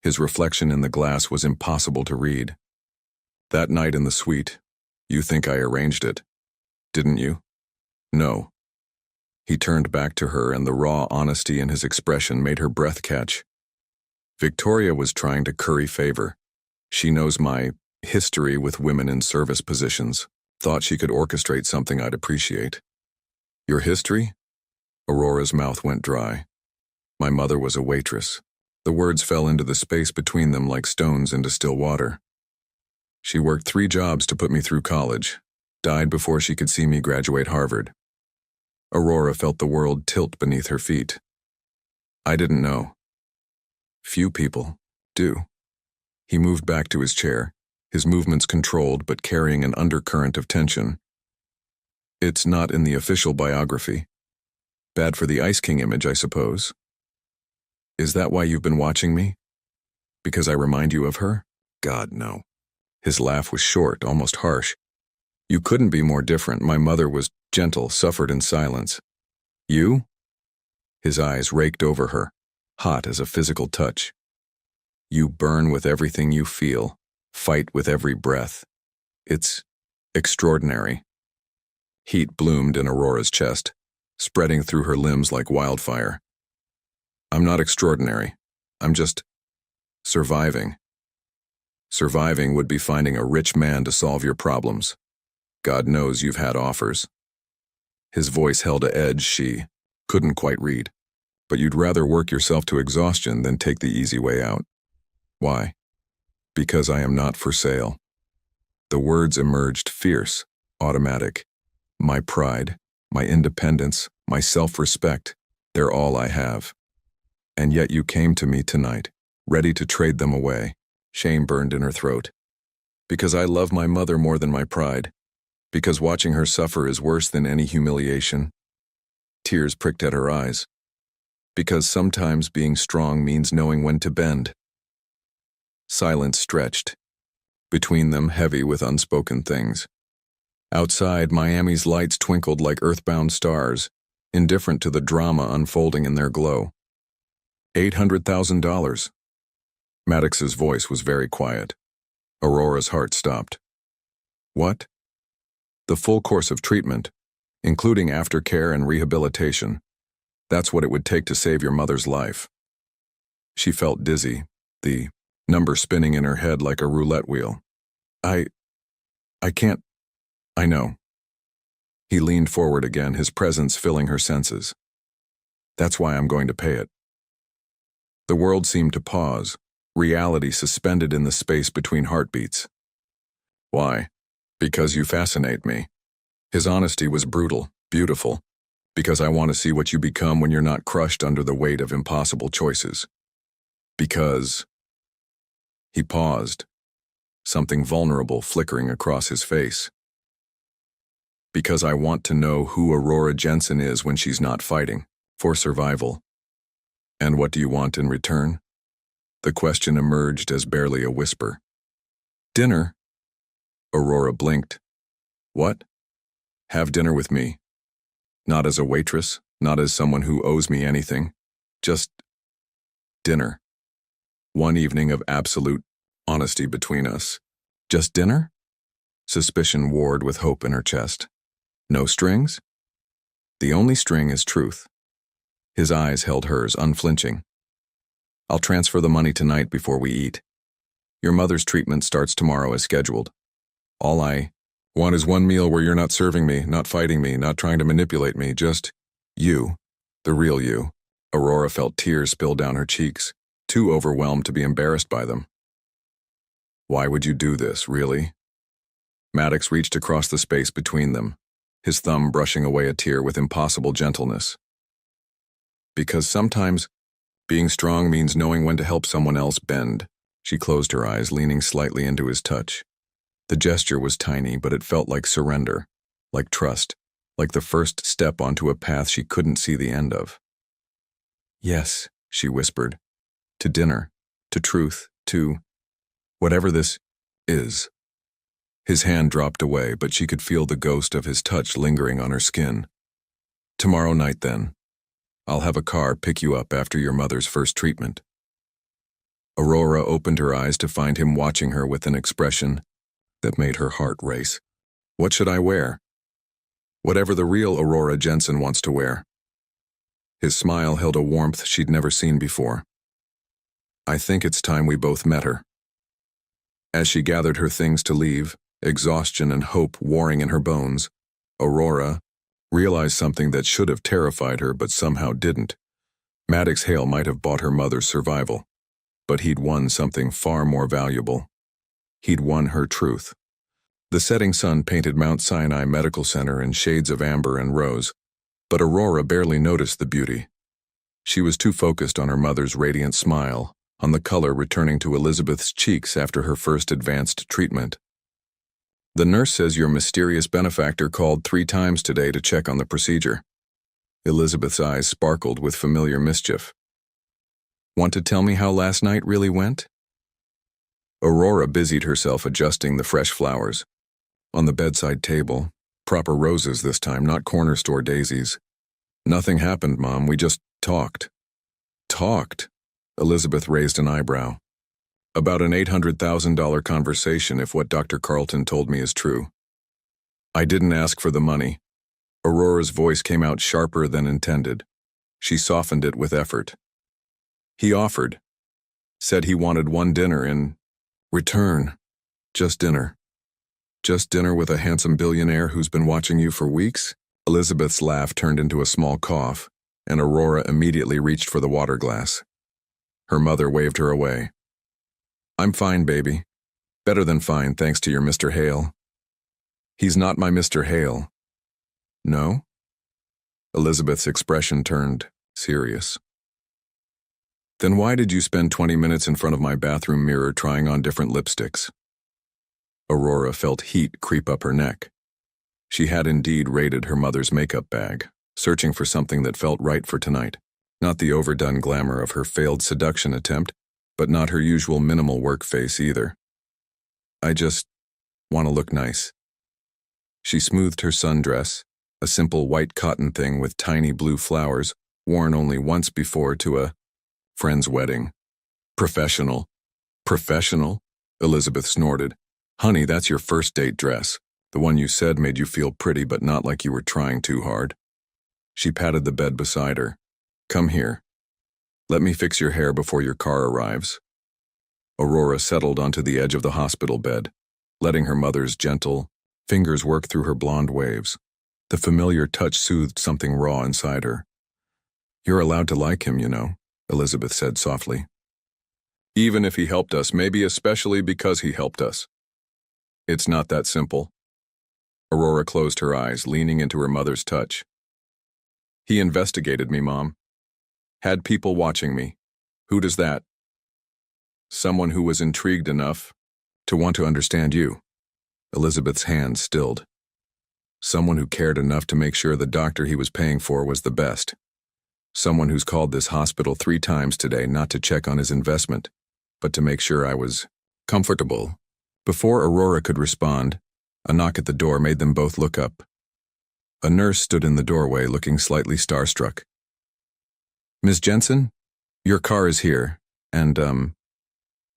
His reflection in the glass was impossible to read. That night in the suite, you think I arranged it, didn't you? No. He turned back to her, and the raw honesty in his expression made her breath catch. Victoria was trying to curry favor. She knows my history with women in service positions. Thought she could orchestrate something I'd appreciate. Your history? Aurora's mouth went dry. My mother was a waitress. The words fell into the space between them like stones into still water. She worked 3 jobs to put me through college, died before she could see me graduate Harvard. Aurora felt the world tilt beneath her feet. I didn't know. Few people do. He moved back to his chair, his movements controlled but carrying an undercurrent of tension. It's not in the official biography. Bad for the Ice King image, I suppose. Is that why you've been watching me? Because I remind you of her? God, no. His laugh was short, almost harsh. You couldn't be more different. My mother was gentle, suffered in silence. You? His eyes raked over her, hot as a physical touch. You burn with everything you feel, fight with every breath. It's extraordinary. Heat bloomed in Aurora's chest, spreading through her limbs like wildfire. I'm not extraordinary. I'm just surviving. Surviving would be finding a rich man to solve your problems. God knows you've had offers. His voice held an edge she couldn't quite read. but you'd rather work yourself to exhaustion than take the easy way out. Why? Because I am not for sale. The words emerged fierce, automatic. My pride, my independence, my self-respect, they're all I have. And yet you came to me tonight, ready to trade them away. Shame burned in her throat. Because I love my mother more than my pride. Because watching her suffer is worse than any humiliation. Tears pricked at her eyes. Because sometimes being strong means knowing when to bend. Silence stretched. Between them, heavy with unspoken things. Outside, Miami's lights twinkled like earthbound stars, indifferent to the drama unfolding in their glow. $800,000. Maddox's voice was very quiet. Aurora's heart stopped. What? The full course of treatment, including aftercare and rehabilitation. That's what it would take to save your mother's life. She felt dizzy, the number spinning in her head like a roulette wheel. I can't. I know. He leaned forward again, his presence filling her senses. That's why I'm going to pay it. The world seemed to pause, reality suspended in the space between heartbeats. Why? Because you fascinate me. His honesty was brutal, beautiful. Because I want to see what you become when you're not crushed under the weight of impossible choices. Because... He paused, something vulnerable flickering across his face. Because I want to know who Aurora Jensen is when she's not fighting, for survival. And what do you want in return? The question emerged as barely a whisper. Dinner? Aurora blinked. What? Have dinner with me. Not as a waitress, not as someone who owes me anything. Just dinner. One evening of absolute honesty between us. Just dinner? Suspicion warred with hope in her chest. No strings? The only string is truth. His eyes held hers, unflinching. I'll transfer the money tonight before we eat. Your mother's treatment starts tomorrow as scheduled. All I want is one meal where you're not serving me, not fighting me, not trying to manipulate me, just you, the real you. Aurora felt tears spill down her cheeks, too overwhelmed to be embarrassed by them. Why would you do this, really? Maddox reached across the space between them, his thumb brushing away a tear with impossible gentleness. Because sometimes being strong means knowing when to help someone else bend. She closed her eyes, leaning slightly into his touch. The gesture was tiny, but it felt like surrender, like trust, like the first step onto a path she couldn't see the end of. Yes, she whispered. To dinner, to truth, to whatever this is. His hand dropped away, but she could feel the ghost of his touch lingering on her skin. Tomorrow night, then. I'll have a car pick you up after your mother's first treatment. Aurora opened her eyes to find him watching her with an expression that made her heart race. What should I wear? Whatever the real Aurora Jensen wants to wear. His smile held a warmth she'd never seen before. I think it's time we both met her. As she gathered her things to leave, exhaustion and hope warring in her bones, Aurora realized something that should have terrified her but somehow didn't. Maddox Hale might have bought her mother's survival, but he'd won something far more valuable. He'd won her truth. The setting sun painted Mount Sinai Medical Center in shades of amber and rose, but Aurora barely noticed the beauty. She was too focused on her mother's radiant smile, on the color returning to Elizabeth's cheeks after her first advanced treatment. The nurse says your mysterious benefactor called 3 times today to check on the procedure. Elizabeth's eyes sparkled with familiar mischief. Want to tell me how last night really went? Aurora busied herself adjusting the fresh flowers. On the bedside table, proper roses this time, not corner store daisies. Nothing happened, Mom, we just talked. Talked? Elizabeth raised an eyebrow. About an $800,000 conversation if what Dr. Carlton told me is true. I didn't ask for the money. Aurora's voice came out sharper than intended. She softened it with effort. He offered. Said he wanted one dinner in return. Just dinner. Just dinner with a handsome billionaire who's been watching you for weeks? Elizabeth's laugh turned into a small cough. and Aurora immediately reached for the water glass. Her mother waved her away. "I'm fine, baby. Better than fine, thanks to your Mr. Hale." "He's not my Mr. Hale." "No?" Elizabeth's expression turned serious. "Then why did you spend 20 minutes in front of my bathroom mirror trying on different lipsticks?" Aurora felt heat creep up her neck. She had indeed raided her mother's makeup bag, searching for something that felt right for tonight. Not the overdone glamour of her failed seduction attempt, but not her usual minimal work face either. "I just want to look nice." She smoothed her sundress, a simple white cotton thing with tiny blue flowers, worn only once before to a friend's wedding. "Professional." "Professional?" Elizabeth snorted. "Honey, that's your first date dress. The one you said made you feel pretty but not like you were trying too hard." She patted the bed beside her. "Come here. Let me fix your hair before your car arrives." Aurora settled onto the edge of the hospital bed, letting her mother's gentle fingers work through her blonde waves. The familiar touch soothed something raw inside her. "You're allowed to like him, you know," Elizabeth said softly. "Even if he helped us, maybe especially because he helped us." "It's not that simple." Aurora closed her eyes, leaning into her mother's touch. "He investigated me, Mom. Had people watching me. Who does that?" "Someone who was intrigued enough to want to understand you." Elizabeth's hand stilled. "Someone who cared enough to make sure the doctor he was paying for was the best. Someone who's called this hospital 3 times today not to check on his investment, but to make sure I was comfortable." Before Aurora could respond, a knock at the door made them both look up. A nurse stood in the doorway looking slightly starstruck. "Ms. Jensen, your car is here, and,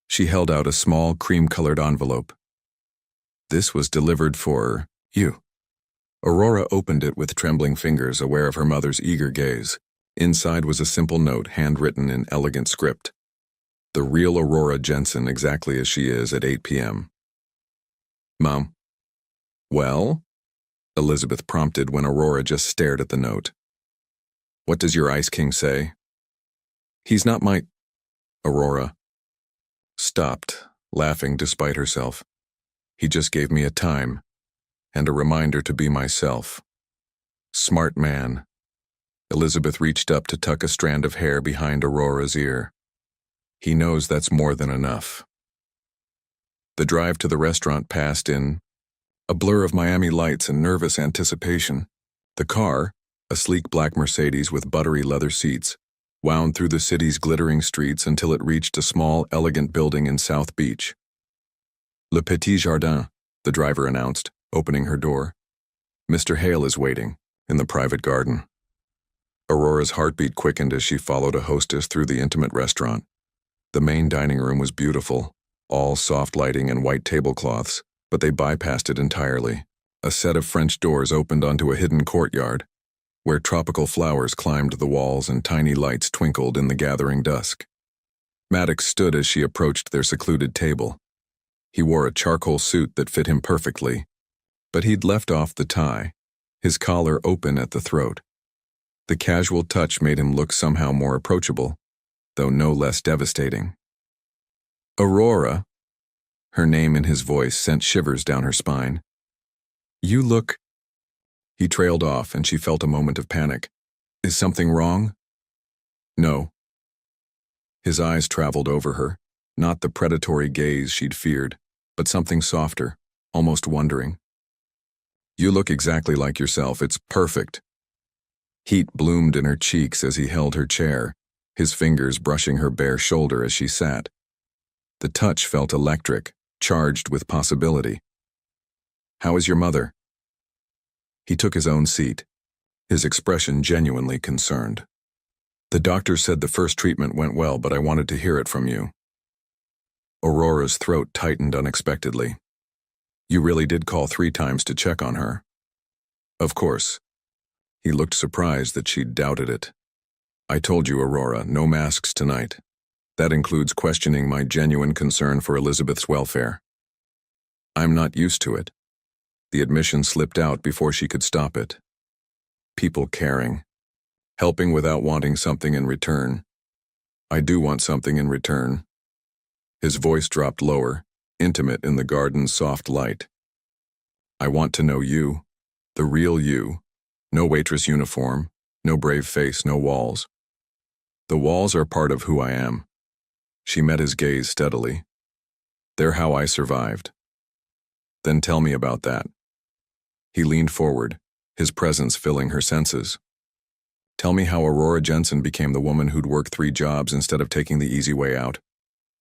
She held out a small cream-colored envelope. "This was delivered for you." Aurora opened it with trembling fingers, aware of her mother's eager gaze. Inside was a simple note, handwritten in elegant script. "The real Aurora Jensen, exactly as she is at 8 p.m. "Mom." "Well?" Elizabeth prompted when Aurora just stared at the note. "What does your Ice King say?" "He's not my—" Aurora stopped, laughing despite herself. "He just gave me a time, and a reminder to be myself." "Smart man." Elizabeth reached up to tuck a strand of hair behind Aurora's ear. "He knows that's more than enough." The drive to the restaurant passed in a blur of Miami lights and nervous anticipation. The car, a sleek black Mercedes with buttery leather seats, wound through the city's glittering streets until it reached a small, elegant building in South Beach. "Le Petit Jardin," the driver announced, opening her door. "Mr. Hale is waiting, in the private garden." Aurora's heartbeat quickened as she followed a hostess through the intimate restaurant. The main dining room was beautiful, all soft lighting and white tablecloths, but they bypassed it entirely. A set of French doors opened onto a hidden courtyard, where tropical flowers climbed the walls and tiny lights twinkled in the gathering dusk. Maddox stood as she approached their secluded table. He wore a charcoal suit that fit him perfectly, but he'd left off the tie, his collar open at the throat. The casual touch made him look somehow more approachable, though no less devastating. "Aurora," her name in his voice sent shivers down her spine. "You look—" He trailed off, and she felt a moment of panic. "Is something wrong?" "No." His eyes traveled over her, not the predatory gaze she'd feared, but something softer, almost wondering. "You look exactly like yourself. It's perfect." Heat bloomed in her cheeks as he held her chair, his fingers brushing her bare shoulder as she sat. The touch felt electric, charged with possibility. "How is your mother?" He took his own seat, his expression genuinely concerned. "The doctor said the first treatment went well, but I wanted to hear it from you." Aurora's throat tightened unexpectedly. "You really did call 3 times to check on her?" "Of course." He looked surprised that she'd doubted it. "I told you, Aurora, no masks tonight. That includes questioning my genuine concern for Elizabeth's welfare." "I'm not used to it." The admission slipped out before she could stop it. People caring. helping without wanting something in return. I do want something in return. His voice dropped lower, intimate in the garden's soft light. I want to know you, the real you. No waitress uniform, no brave face, no walls. The walls are part of who I am. She met his gaze steadily. They're how I survived. Then tell me about that. He leaned forward, his presence filling her senses. Tell me how Aurora Jensen became the woman who'd work 3 jobs instead of taking the easy way out,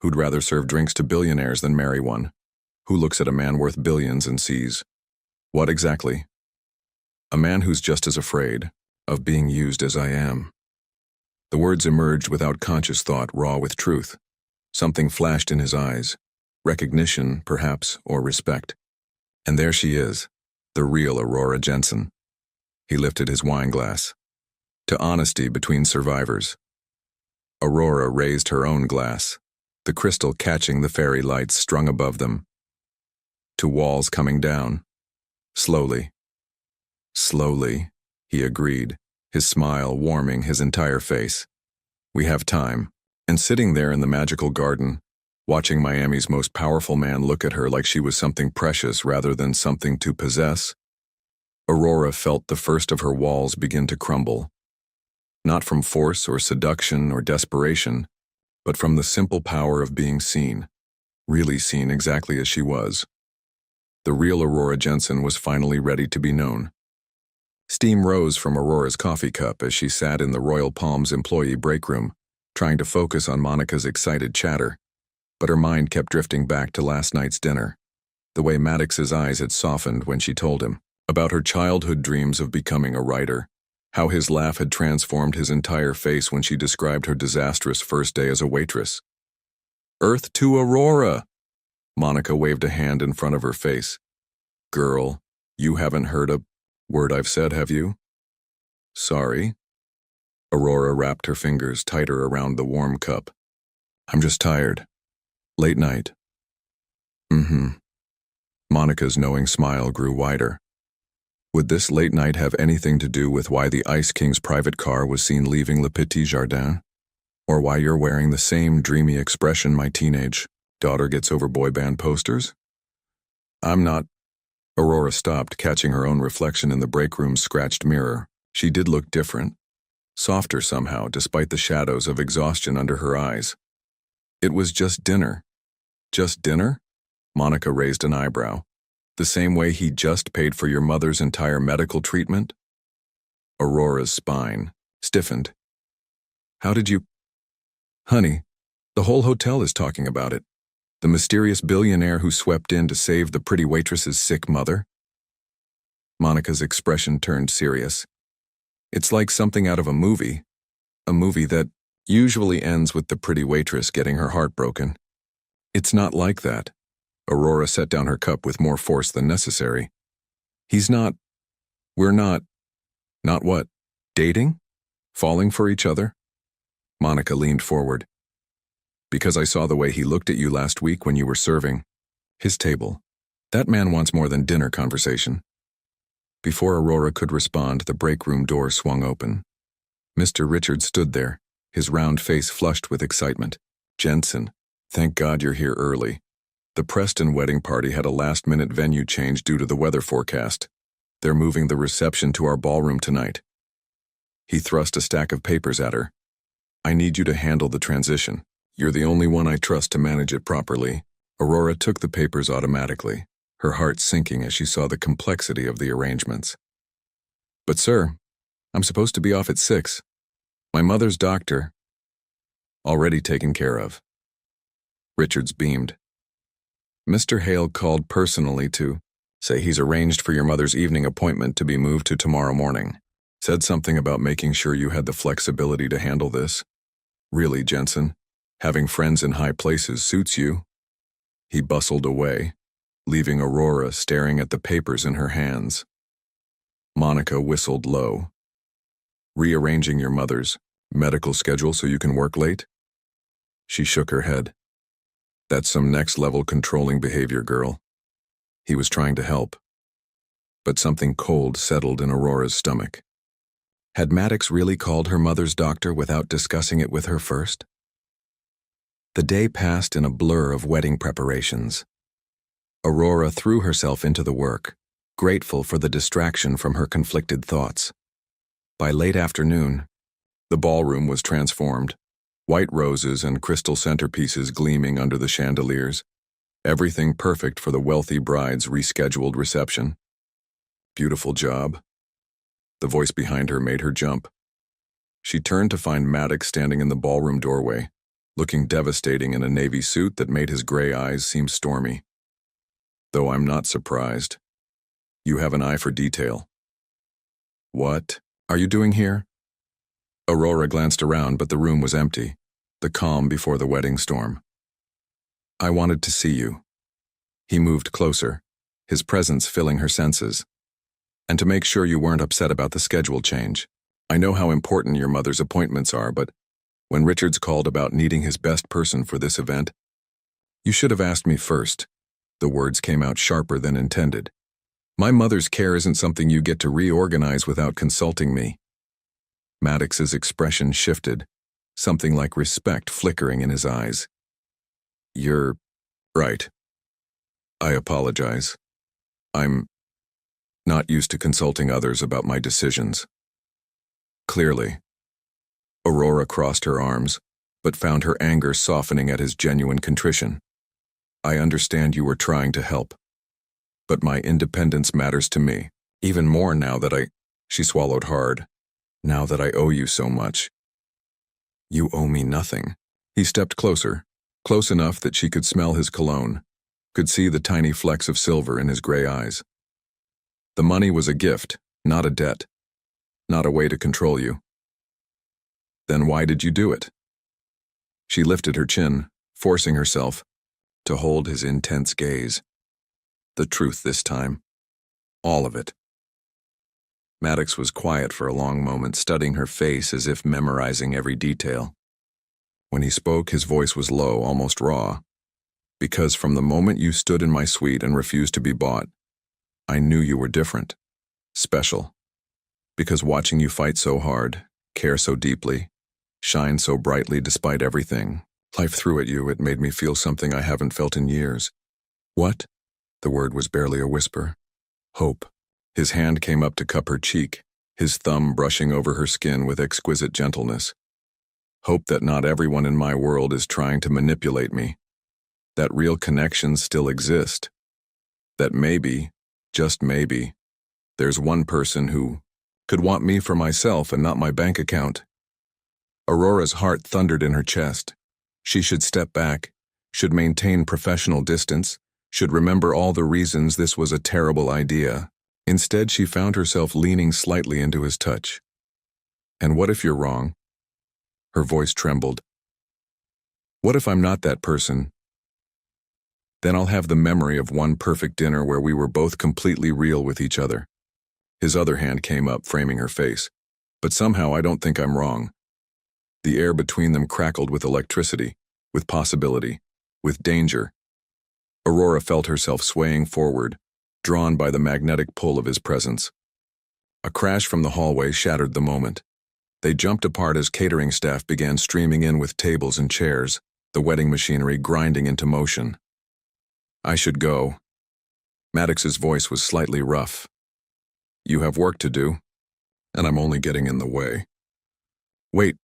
who'd rather serve drinks to billionaires than marry one, who looks at a man worth billions and sees, what exactly? A man who's just as afraid of being used as I am. The words emerged without conscious thought, raw with truth. Something flashed in his eyes, recognition, perhaps, or respect. And there she is, the real Aurora Jensen. He lifted his wineglass. To honesty between survivors. Aurora raised her own glass, the crystal catching the fairy lights strung above them. To walls coming down. Slowly. Slowly, he agreed, his smile warming his entire face. We have time. And sitting there in the magical garden, watching Miami's most powerful man look at her like she was something precious rather than something to possess, Aurora felt the first of her walls begin to crumble. Not from force or seduction or desperation, but from the simple power of being seen, really seen exactly as she was. The real Aurora Jensen was finally ready to be known. Steam rose from Aurora's coffee cup as she sat in the Royal Palms employee break room, trying to focus on Monica's excited chatter, but her mind kept drifting back to last night's dinner, the way Maddox's eyes had softened when she told him about her childhood dreams of becoming a writer, how his laugh had transformed his entire face when she described her disastrous first day as a waitress. Earth to Aurora! Monica waved a hand in front of her face. Girl, you haven't heard a word I've said, have you? Sorry. Aurora wrapped her fingers tighter around the warm cup. I'm just tired. Late night. Monica's knowing smile grew wider. Would this late night have anything to do with why the Ice King's private car was seen leaving Le Petit Jardin? Or why you're wearing the same dreamy expression my teenage daughter gets over boy band posters? I'm not. Aurora stopped, catching her own reflection in the break room's scratched mirror. She did look different. Softer somehow, despite the shadows of exhaustion under her eyes. It was just dinner. Just dinner? Monica raised an eyebrow. The same way he just paid for your mother's entire medical treatment? Aurora's spine stiffened. How did you... Honey, the whole hotel is talking about it. The mysterious billionaire who swept in to save the pretty waitress's sick mother? Monica's expression turned serious. It's like something out of a movie that usually ends with the pretty waitress getting her heart broken. It's not like that. Aurora set down her cup with more force than necessary. We're not what? Dating? Falling for each other? Monica leaned forward. Because I saw the way he looked at you last week when you were serving his table. That man wants more than dinner conversation. Before Aurora could respond, the break room door swung open. Mr. Richard stood there, his round face flushed with excitement. Jensen, thank God you're here early. The Preston wedding party had a last-minute venue change due to the weather forecast. They're moving the reception to our ballroom tonight. He thrust a stack of papers at her. I need you to handle the transition. You're the only one I trust to manage it properly. Aurora took the papers automatically, her heart sinking as she saw the complexity of the arrangements. But sir, I'm supposed to be off at 6. My mother's doctor. Already taken care of. Richards beamed. Mr. Hale called personally to say he's arranged for your mother's evening appointment to be moved to tomorrow morning. Said something about making sure you had the flexibility to handle this. Really, Jensen, having friends in high places suits you. He bustled away, leaving Aurora staring at the papers in her hands. Monica whistled low. Rearranging your mother's medical schedule so you can work late? She shook her head. That's some next-level controlling behavior, girl. He was trying to help. But something cold settled in Aurora's stomach. Had Maddox really called her mother's doctor without discussing it with her first? The day passed in a blur of wedding preparations. Aurora threw herself into the work, grateful for the distraction from her conflicted thoughts. By late afternoon, the ballroom was transformed, white roses and crystal centerpieces gleaming under the chandeliers, everything perfect for the wealthy bride's rescheduled reception. Beautiful job. The voice behind her made her jump. She turned to find Maddox standing in the ballroom doorway, looking devastating in a navy suit that made his gray eyes seem stormy. Though I'm not surprised. You have an eye for detail. What are you doing here? Aurora glanced around, but the room was empty, the calm before the wedding storm. I wanted to see you. He moved closer, his presence filling her senses. And to make sure you weren't upset about the schedule change. I know how important your mother's appointments are, but when Richards called about needing his best person for this event, you should have asked me first. The words came out sharper than intended. My mother's care isn't something you get to reorganize without consulting me. Maddox's expression shifted, something like respect flickering in his eyes. You're right. I apologize. I'm not used to consulting others about my decisions. Clearly. Aurora crossed her arms, but found her anger softening at his genuine contrition. I understand you were trying to help. But my independence matters to me, even more now that she swallowed hard, now that I owe you so much. You owe me nothing. He stepped closer, close enough that she could smell his cologne, could see the tiny flecks of silver in his gray eyes. The money was a gift, not a debt, not a way to control you. Then why did you do it? She lifted her chin, forcing herself to hold his intense gaze. The truth this time. All of it. Maddox was quiet for a long moment, studying her face as if memorizing every detail. When he spoke, his voice was low, almost raw. Because from the moment you stood in my suite and refused to be bought, I knew you were different, special. Because watching you fight so hard, care so deeply, shine so brightly despite everything life threw at you, it made me feel something I haven't felt in years. What? The word was barely a whisper. Hope. His hand came up to cup her cheek, his thumb brushing over her skin with exquisite gentleness. Hope that not everyone in my world is trying to manipulate me. That real connections still exist. That maybe, just maybe, there's one person who could want me for myself and not my bank account. Aurora's heart thundered in her chest. She should step back, should maintain professional distance, should remember all the reasons this was a terrible idea. Instead, she found herself leaning slightly into his touch. And what if you're wrong? Her voice trembled. What if I'm not that person? Then I'll have the memory of one perfect dinner where we were both completely real with each other. His other hand came up, framing her face. But somehow I don't think I'm wrong. The air between them crackled with electricity, with possibility, with danger. Aurora felt herself swaying forward, drawn by the magnetic pull of his presence. A crash from the hallway shattered the moment. They jumped apart as catering staff began streaming in with tables and chairs, the wedding machinery grinding into motion. I should go. Maddox's voice was slightly rough. You have work to do, and I'm only getting in the way. Wait.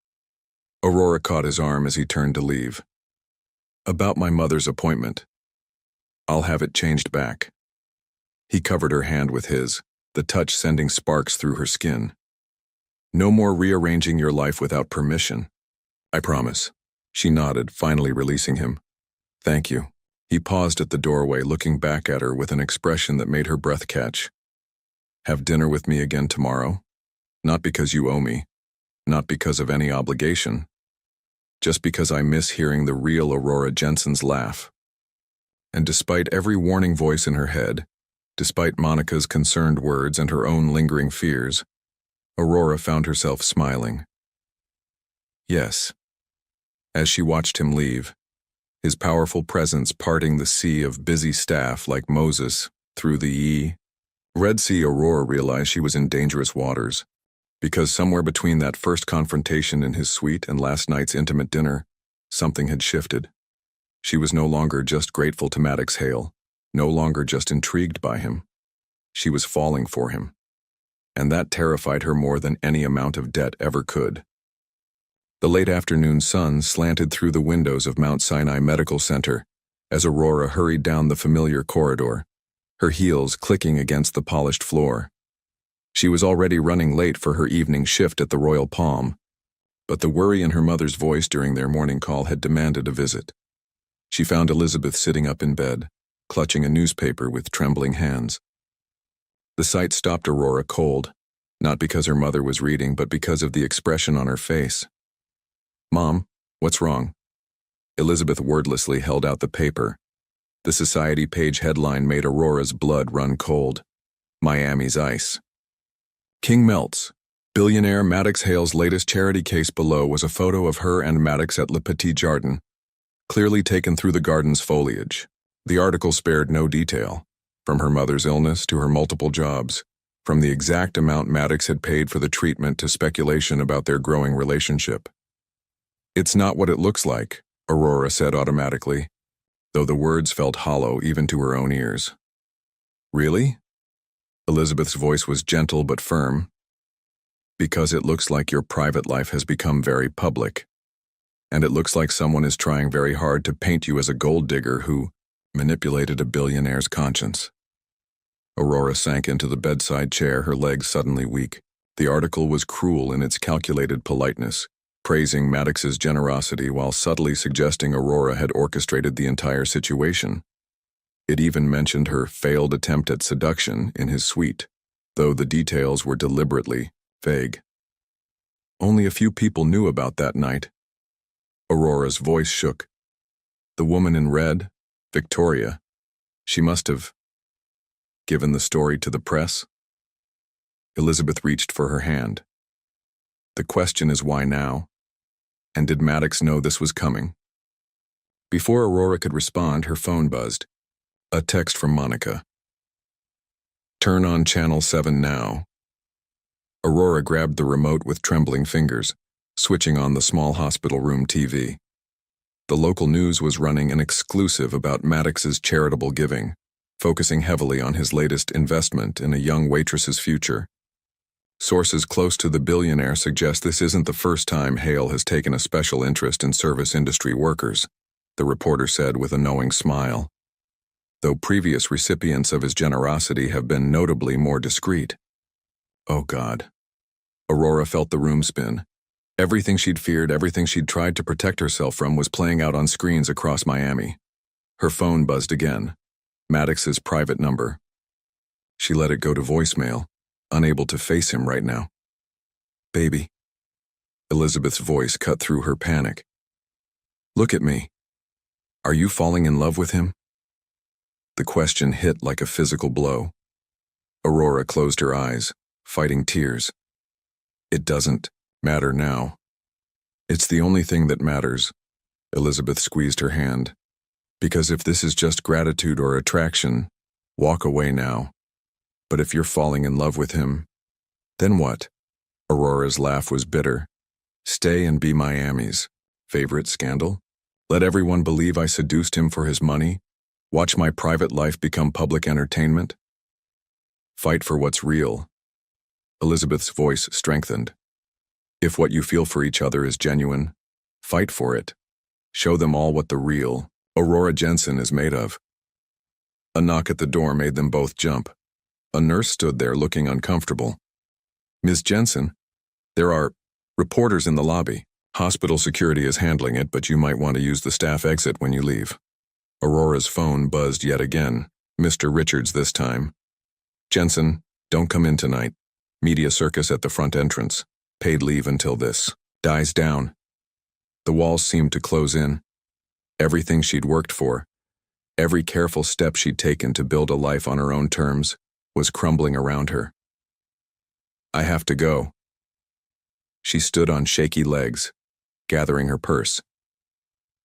Aurora caught his arm as he turned to leave. About my mother's appointment. I'll have it changed back. He covered her hand with his, the touch sending sparks through her skin. No more rearranging your life without permission. I promise. She nodded, finally releasing him. Thank you. He paused at the doorway, looking back at her with an expression that made her breath catch. Have dinner with me again tomorrow? Not because you owe me. Not because of any obligation. Just because I miss hearing the real Aurora Jensen's laugh. And despite every warning voice in her head, despite Monica's concerned words and her own lingering fears, Aurora found herself smiling. Yes. As she watched him leave, his powerful presence parting the sea of busy staff like Moses through the Red Sea, Aurora realized she was in dangerous waters. Because somewhere between that first confrontation in his suite and last night's intimate dinner, something had shifted. She was no longer just grateful to Maddox Hale, no longer just intrigued by him. She was falling for him. And that terrified her more than any amount of debt ever could. The late afternoon sun slanted through the windows of Mount Sinai Medical Center as Aurora hurried down the familiar corridor, her heels clicking against the polished floor. She was already running late for her evening shift at the Royal Palm, but the worry in her mother's voice during their morning call had demanded a visit. She found Elizabeth sitting up in bed, clutching a newspaper with trembling hands. The sight stopped Aurora cold, not because her mother was reading, but because of the expression on her face. "Mom, what's wrong?" Elizabeth wordlessly held out the paper. The Society page headline made Aurora's blood run cold. Miami's ice. King melts. Billionaire Maddox Hale's latest charity case. Below was a photo of her and Maddox at Le Petit Jardin, clearly taken through the garden's foliage. The article spared no detail, from her mother's illness to her multiple jobs, from the exact amount Maddox had paid for the treatment to speculation about their growing relationship. "It's not what it looks like," Aurora said automatically, though the words felt hollow even to her own ears. "Really?" Elizabeth's voice was gentle but firm. "Because it looks like your private life has become very public. And it looks like someone is trying very hard to paint you as a gold digger who manipulated a billionaire's conscience." Aurora sank into the bedside chair, her legs suddenly weak. The article was cruel in its calculated politeness, praising Maddox's generosity while subtly suggesting Aurora had orchestrated the entire situation. It even mentioned her failed attempt at seduction in his suite, though the details were deliberately vague. Only a few people knew about that night. Aurora's voice shook. The woman in red, Victoria, she must have given the story to the press. Elizabeth reached for her hand. The question is why now? And did Maddox know this was coming? Before Aurora could respond, her phone buzzed. A text from Monica. "Turn on Channel 7 now." Aurora grabbed the remote with trembling fingers, switching on the small hospital room TV. The local news was running an exclusive about Maddox's charitable giving, focusing heavily on his latest investment in a young waitress's future. Sources close to the billionaire suggest this isn't the first time Hale has taken a special interest in service industry workers, the reporter said with a knowing smile, though previous recipients of his generosity have been notably more discreet. Oh God. Aurora felt the room spin. Everything she'd feared, everything she'd tried to protect herself from was playing out on screens across Miami. Her phone buzzed again. Maddox's private number. She let it go to voicemail, unable to face him right now. "Baby." Elizabeth's voice cut through her panic. "Look at me. Are you falling in love with him?" The question hit like a physical blow. Aurora closed her eyes, fighting tears. "It doesn't matter now. It's the only thing that matters." Elizabeth squeezed her hand. "Because if this is just gratitude or attraction, walk away now. But if you're falling in love with him, then what?" Aurora's laugh was bitter. "Stay and be Miami's favorite scandal? Let everyone believe I seduced him for his money? Watch my private life become public entertainment? Fight for what's real." Elizabeth's voice strengthened. "If what you feel for each other is genuine, fight for it. Show them all what the real Aurora Jensen is made of." A knock at the door made them both jump. A nurse stood there looking uncomfortable. "Ms. Jensen, there are reporters in the lobby. Hospital security is handling it, but you might want to use the staff exit when you leave." Aurora's phone buzzed yet again, Mr. Richards this time. "Jensen, don't come in tonight. Media circus at the front entrance. Paid leave until this dies down." The walls seemed to close in. Everything she'd worked for, every careful step she'd taken to build a life on her own terms, was crumbling around her. "I have to go." She stood on shaky legs, gathering her purse.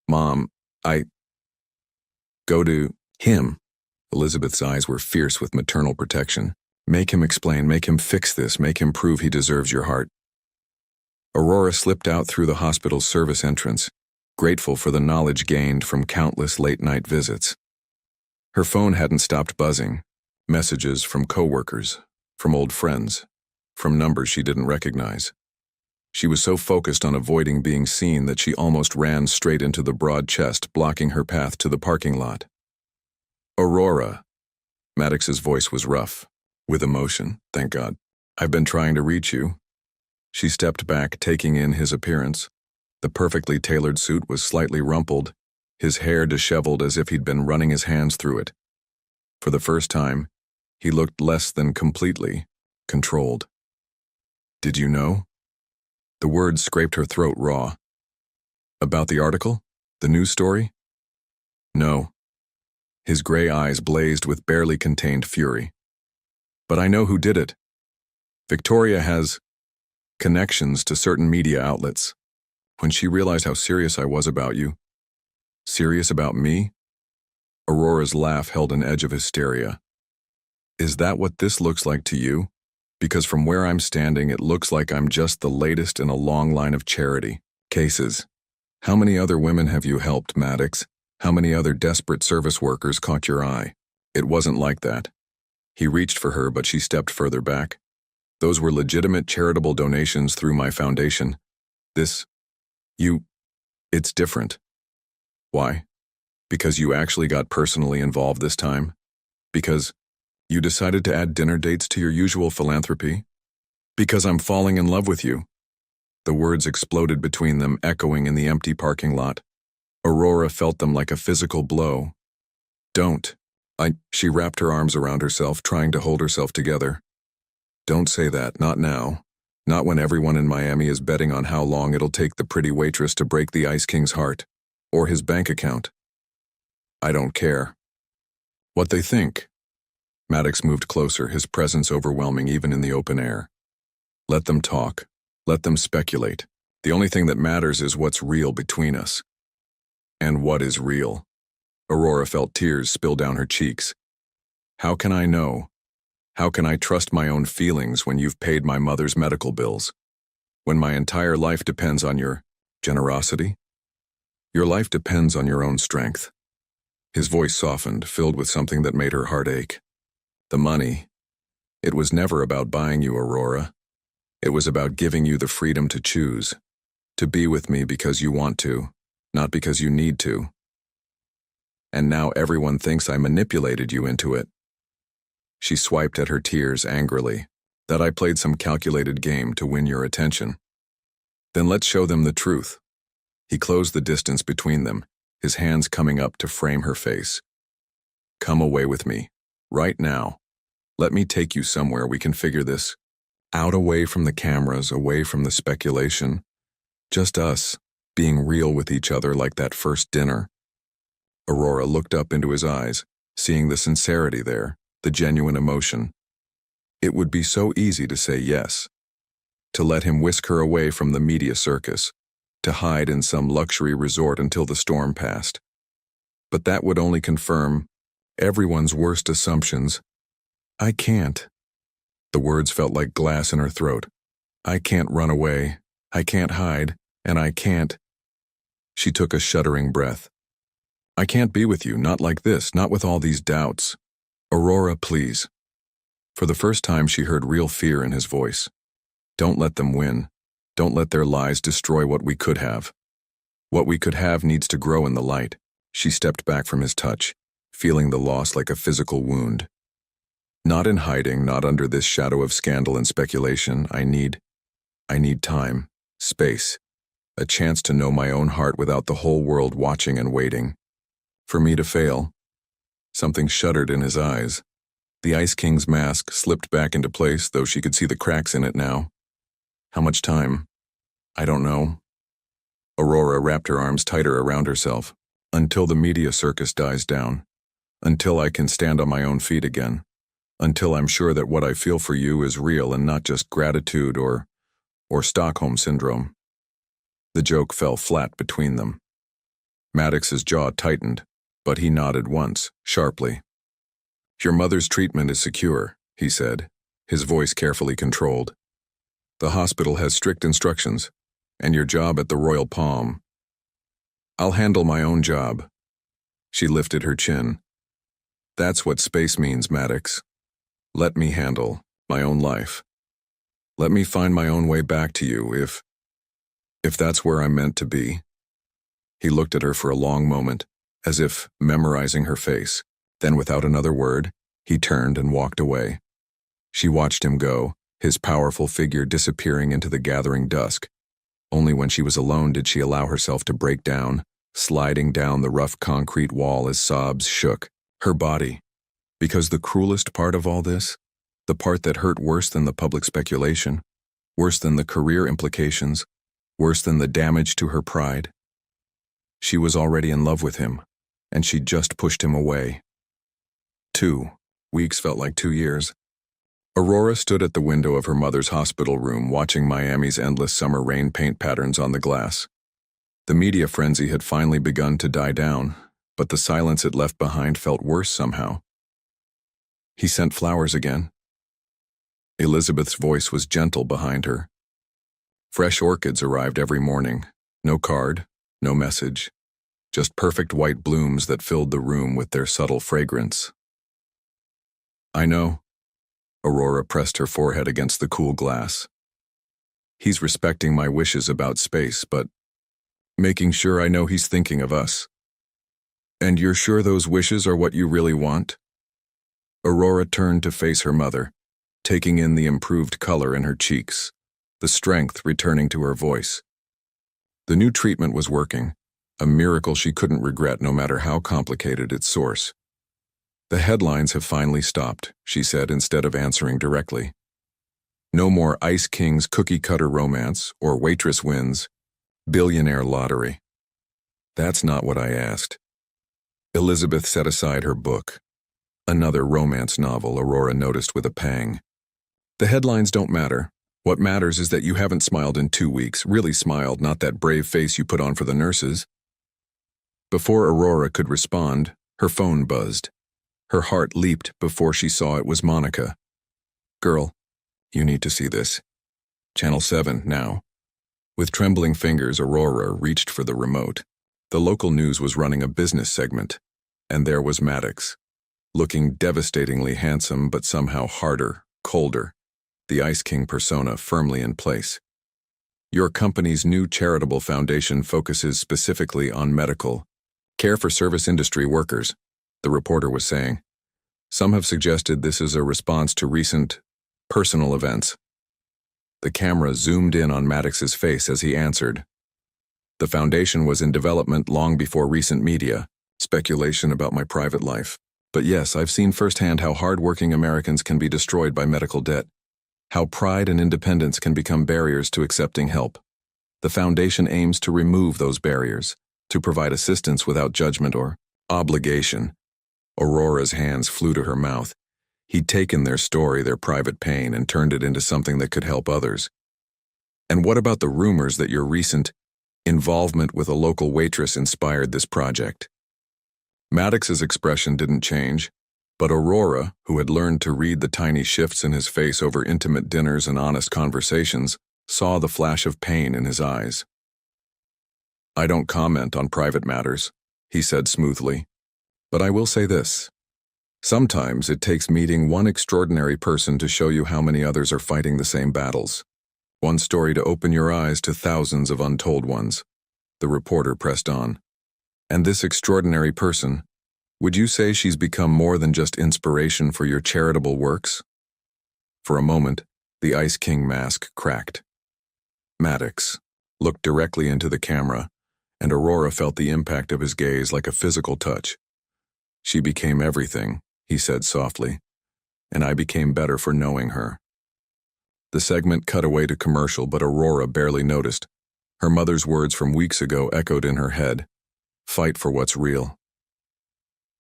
"Mom, I..." "Go to him." Elizabeth's eyes were fierce with maternal protection. Make him explain, make him fix this, make him prove he deserves your heart. Aurora slipped out through the hospital's service entrance, grateful for the knowledge gained from countless late-night visits. Her phone hadn't stopped buzzing. Messages from coworkers, from old friends, from numbers she didn't recognize. She was so focused on avoiding being seen that she almost ran straight into the broad chest, blocking her path to the parking lot. Aurora. Maddox's voice was rough, with emotion, thank God. I've been trying to reach you. She stepped back, taking in his appearance. The perfectly tailored suit was slightly rumpled, his hair disheveled as if he'd been running his hands through it. For the first time, he looked less than completely controlled. Did you know? The words scraped her throat raw. About the article? The news story? No. His gray eyes blazed with barely contained fury. But I know who did it. Victoria has connections to certain media outlets. When she realized how serious I was about you, serious about me, Aurora's laugh held an edge of hysteria. Is that what this looks like to you? Because from where I'm standing, it looks like I'm just the latest in a long line of charity cases. How many other women have you helped, Maddox? How many other desperate service workers caught your eye? It wasn't like that. He reached for her, but she stepped further back. Those were legitimate charitable donations through my foundation. It's different. Why? Because you actually got personally involved this time? Because you decided to add dinner dates to your usual philanthropy? Because I'm falling in love with you. The words exploded between them, echoing in the empty parking lot. Aurora felt them like a physical blow. Don't. She wrapped her arms around herself, trying to hold herself together. Don't say that, not now. Not when everyone in Miami is betting on how long it'll take the pretty waitress to break the Ice King's heart. Or his bank account. I don't care. What they think. Maddox moved closer, his presence overwhelming even in the open air. Let them talk. Let them speculate. The only thing that matters is what's real between us. And what is real? Aurora felt tears spill down her cheeks. How can I know? How can I trust my own feelings when you've paid my mother's medical bills? When my entire life depends on your generosity? Your life depends on your own strength. His voice softened, filled with something that made her heart ache. The money. It was never about buying you, Aurora. It was about giving you the freedom to choose. To be with me because you want to, not because you need to. And now everyone thinks I manipulated you into it. She swiped at her tears angrily, that I played some calculated game to win your attention. Then let's show them the truth. He closed the distance between them, his hands coming up to frame her face. Come away with me, right now. Let me take you somewhere we can figure this out, away from the cameras, away from the speculation. Just us, being real with each other like that first dinner. Aurora looked up into his eyes, seeing the sincerity there, the genuine emotion. It would be so easy to say yes. To let him whisk her away from the media circus, to hide in some luxury resort until the storm passed. But that would only confirm everyone's worst assumptions. I can't. The words felt like glass in her throat. I can't run away. I can't hide. And I can't. She took a shuddering breath. I can't be with you, not like this, not with all these doubts. Aurora, please. For the first time, she heard real fear in his voice. Don't let them win. Don't let their lies destroy what we could have. What we could have needs to grow in the light. She stepped back from his touch, feeling the loss like a physical wound. Not in hiding, not under this shadow of scandal and speculation. I need time, space, a chance to know my own heart without the whole world watching and waiting. For me to fail. Something shuddered in his eyes. The Ice King's mask slipped back into place, though she could see the cracks in it now. How much time? I don't know. Aurora wrapped her arms tighter around herself. Until the media circus dies down. Until I can stand on my own feet again. Until I'm sure that what I feel for you is real and not just gratitude or Stockholm Syndrome. The joke fell flat between them. Maddox's jaw tightened, but he nodded once, sharply. Your mother's treatment is secure, he said. his voice carefully controlled. The hospital has strict instructions, and your job at the Royal Palm. I'll handle my own job. She lifted her chin. That's what space means, Maddox. Let me handle my own life. Let me find my own way back to you if that's where I'm meant to be. He looked at her for a long moment, as if memorizing her face. Then without another word, he turned and walked away. She watched him go, his powerful figure disappearing into the gathering dusk. Only when she was alone did she allow herself to break down, sliding down the rough concrete wall as sobs shook her body. Because the cruelest part of all this, the part that hurt worse than the public speculation, worse than the career implications, worse than the damage to her pride, she was already in love with him, and she just pushed him away. 2 weeks felt like 2 years. Aurora stood at the window of her mother's hospital room watching Miami's endless summer rain paint patterns on the glass. The media frenzy had finally begun to die down, but the silence it left behind felt worse somehow. He sent flowers again. Elizabeth's voice was gentle behind her. Fresh orchids arrived every morning. No card, no message. Just perfect white blooms that filled the room with their subtle fragrance. I know. Aurora pressed her forehead against the cool glass. He's respecting my wishes about space, but making sure I know he's thinking of us. And you're sure those wishes are what you really want? Aurora turned to face her mother, taking in the improved color in her cheeks, the strength returning to her voice. The new treatment was working, a miracle she couldn't regret no matter how complicated its source. The headlines have finally stopped, she said instead of answering directly. No more Ice King's cookie-cutter romance or waitress wins, billionaire lottery. That's not what I asked. Elizabeth set aside her book. Another romance novel, Aurora noticed with a pang. The headlines don't matter. What matters is that you haven't smiled in 2 weeks, really smiled, not that brave face you put on for the nurses. Before Aurora could respond, her phone buzzed. Her heart leaped before she saw it was Monica. Girl, you need to see this. Channel 7, now. With trembling fingers, Aurora reached for the remote. The local news was running a business segment, and there was Maddox, looking devastatingly handsome but somehow harder, colder, the Ice King persona firmly in place. Your company's new charitable foundation focuses specifically on medical care for service industry workers, the reporter was saying. Some have suggested this is a response to recent personal events. The camera zoomed in on Maddox's face as he answered. The foundation was in development long before recent media speculation about my private life. But yes, I've seen firsthand how hard-working Americans can be destroyed by medical debt, how pride and independence can become barriers to accepting help. The foundation aims to remove those barriers, to provide assistance without judgment or obligation. Aurora's hands flew to her mouth. He'd taken their story, their private pain, and turned it into something that could help others. And what about the rumors that your recent involvement with a local waitress inspired this project? Maddox's expression didn't change, but Aurora, who had learned to read the tiny shifts in his face over intimate dinners and honest conversations, saw the flash of pain in his eyes. I don't comment on private matters, he said smoothly, but I will say this. Sometimes it takes meeting one extraordinary person to show you how many others are fighting the same battles. One story to open your eyes to thousands of untold ones. The reporter pressed on. And this extraordinary person, would you say she's become more than just inspiration for your charitable works? For a moment, the Ice King mask cracked. Maddox looked directly into the camera, and Aurora felt the impact of his gaze like a physical touch. She became everything, he said softly, and I became better for knowing her. The segment cut away to commercial, but Aurora barely noticed. Her mother's words from weeks ago echoed in her head. Fight for what's real.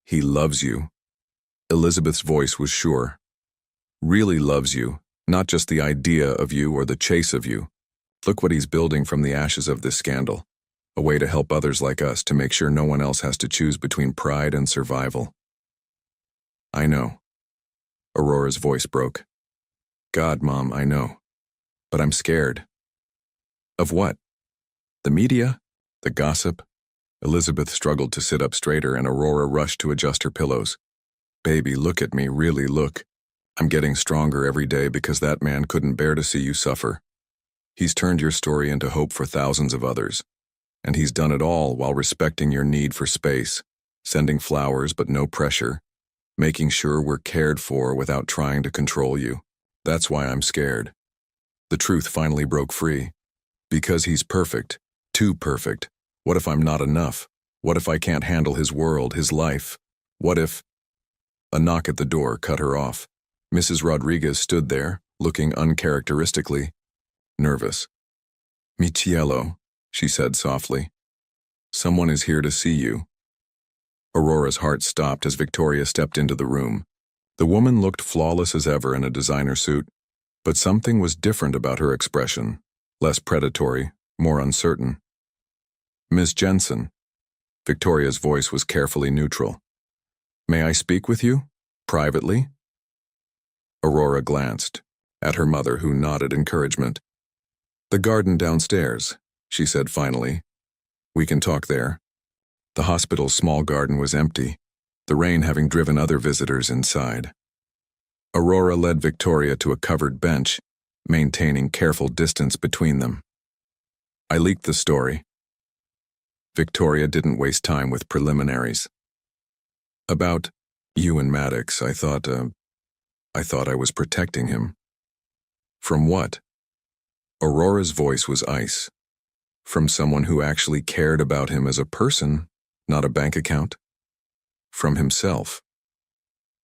He loves you. Elizabeth's voice was sure. Really loves you, not just the idea of you or the chase of you. Look what he's building from the ashes of this scandal. A way to help others like us to make sure no one else has to choose between pride and survival. I know. Aurora's voice broke. God, Mom, I know. But I'm scared. Of what? The media? The gossip? Elizabeth struggled to sit up straighter and Aurora rushed to adjust her pillows. Baby, look at me, really look. I'm getting stronger every day because that man couldn't bear to see you suffer. He's turned your story into hope for thousands of others. And he's done it all while respecting your need for space, sending flowers but no pressure, making sure we're cared for without trying to control you. That's why I'm scared. The truth finally broke free. Because he's perfect, too perfect. What if I'm not enough? What if I can't handle his world, his life? What if... A knock at the door cut her off. Mrs. Rodriguez stood there, looking uncharacteristically nervous. Mi cielo, she said softly. Someone is here to see you. Aurora's heart stopped as Victoria stepped into the room. The woman looked flawless as ever in a designer suit, but something was different about her expression, less predatory, more uncertain. Miss Jensen. Victoria's voice was carefully neutral. May I speak with you? Privately? Aurora glanced at her mother, who nodded encouragement. The garden downstairs, she said finally. We can talk there. The hospital's small garden was empty, the rain having driven other visitors inside. Aurora led Victoria to a covered bench, maintaining careful distance between them. I leaked the story. Victoria didn't waste time with preliminaries. About you and Maddox, I thought I was protecting him. From what? Aurora's voice was ice. From someone who actually cared about him as a person, not a bank account. From himself.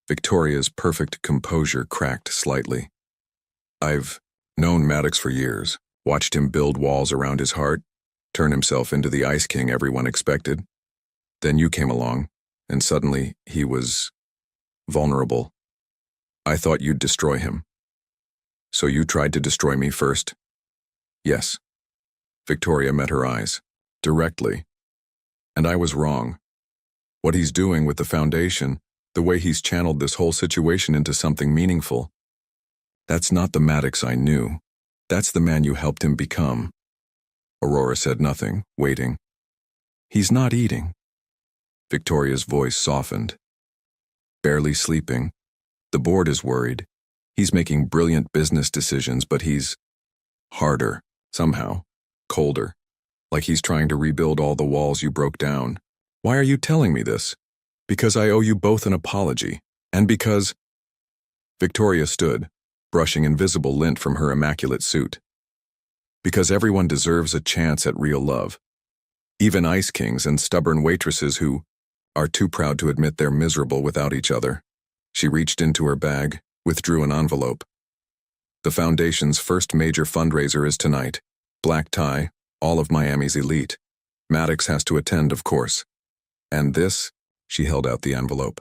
Victoria's perfect composure cracked slightly. I've known Maddox for years, watched him build walls around his heart, turn himself into the Ice King everyone expected. Then you came along, and suddenly he was vulnerable. I thought you'd destroy him. So you tried to destroy me first? Yes. Victoria met her eyes, directly. And I was wrong. What he's doing with the foundation, the way he's channeled this whole situation into something meaningful, that's not the Maddox I knew. That's the man you helped him become. Aurora said nothing, waiting. He's not eating. Victoria's voice softened. Barely sleeping. The board is worried. He's making brilliant business decisions, but he's harder, somehow, colder, like he's trying to rebuild all the walls you broke down. Why are you telling me this? Because I owe you both an apology, and because... Victoria stood, brushing invisible lint from her immaculate suit. Because everyone deserves a chance at real love. Even ice kings and stubborn waitresses who are too proud to admit they're miserable without each other. She reached into her bag, withdrew an envelope. The Foundation's first major fundraiser is tonight. Black tie, all of Miami's elite. Maddox has to attend, of course. And this, she held out the envelope.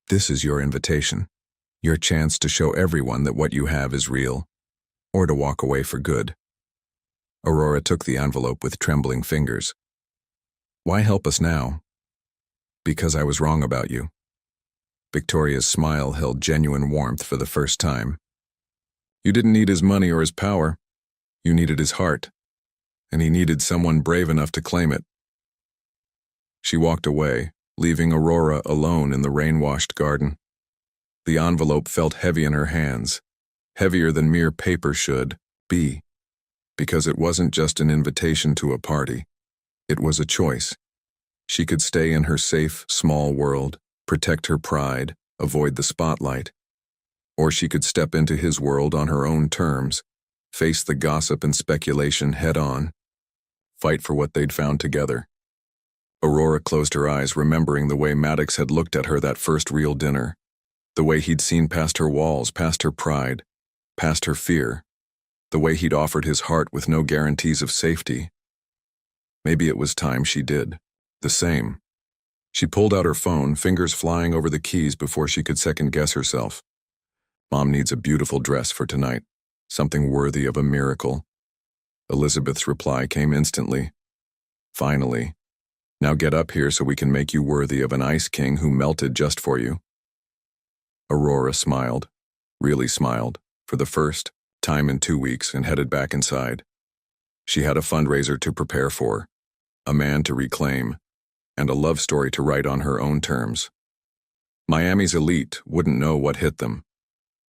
This is your invitation. Your chance to show everyone that what you have is real, or to walk away for good. Aurora took the envelope with trembling fingers. Why help us now? Because I was wrong about you. Victoria's smile held genuine warmth for the first time. You didn't need his money or his power. You needed his heart. And he needed someone brave enough to claim it. She walked away, leaving Aurora alone in the rain-washed garden. The envelope felt heavy in her hands, heavier than mere paper should be, because it wasn't just an invitation to a party. It was a choice. She could stay in her safe, small world, protect her pride, avoid the spotlight. Or she could step into his world on her own terms, face the gossip and speculation head-on, fight for what they'd found together. Aurora closed her eyes, remembering the way Maddox had looked at her that first real dinner, the way he'd seen past her walls, past her pride, past her fear, the way he'd offered his heart with no guarantees of safety. Maybe it was time she did the same. She pulled out her phone, fingers flying over the keys before she could second-guess herself. Mom needs a beautiful dress for tonight, something worthy of a miracle. Elizabeth's reply came instantly. Finally. Now get up here so we can make you worthy of an ice king who melted just for you. Aurora smiled, really smiled. for the first time in 2 weeks, and headed back inside. She had a fundraiser to prepare for, a man to reclaim, and a love story to write on her own terms. Miami's elite wouldn't know what hit them.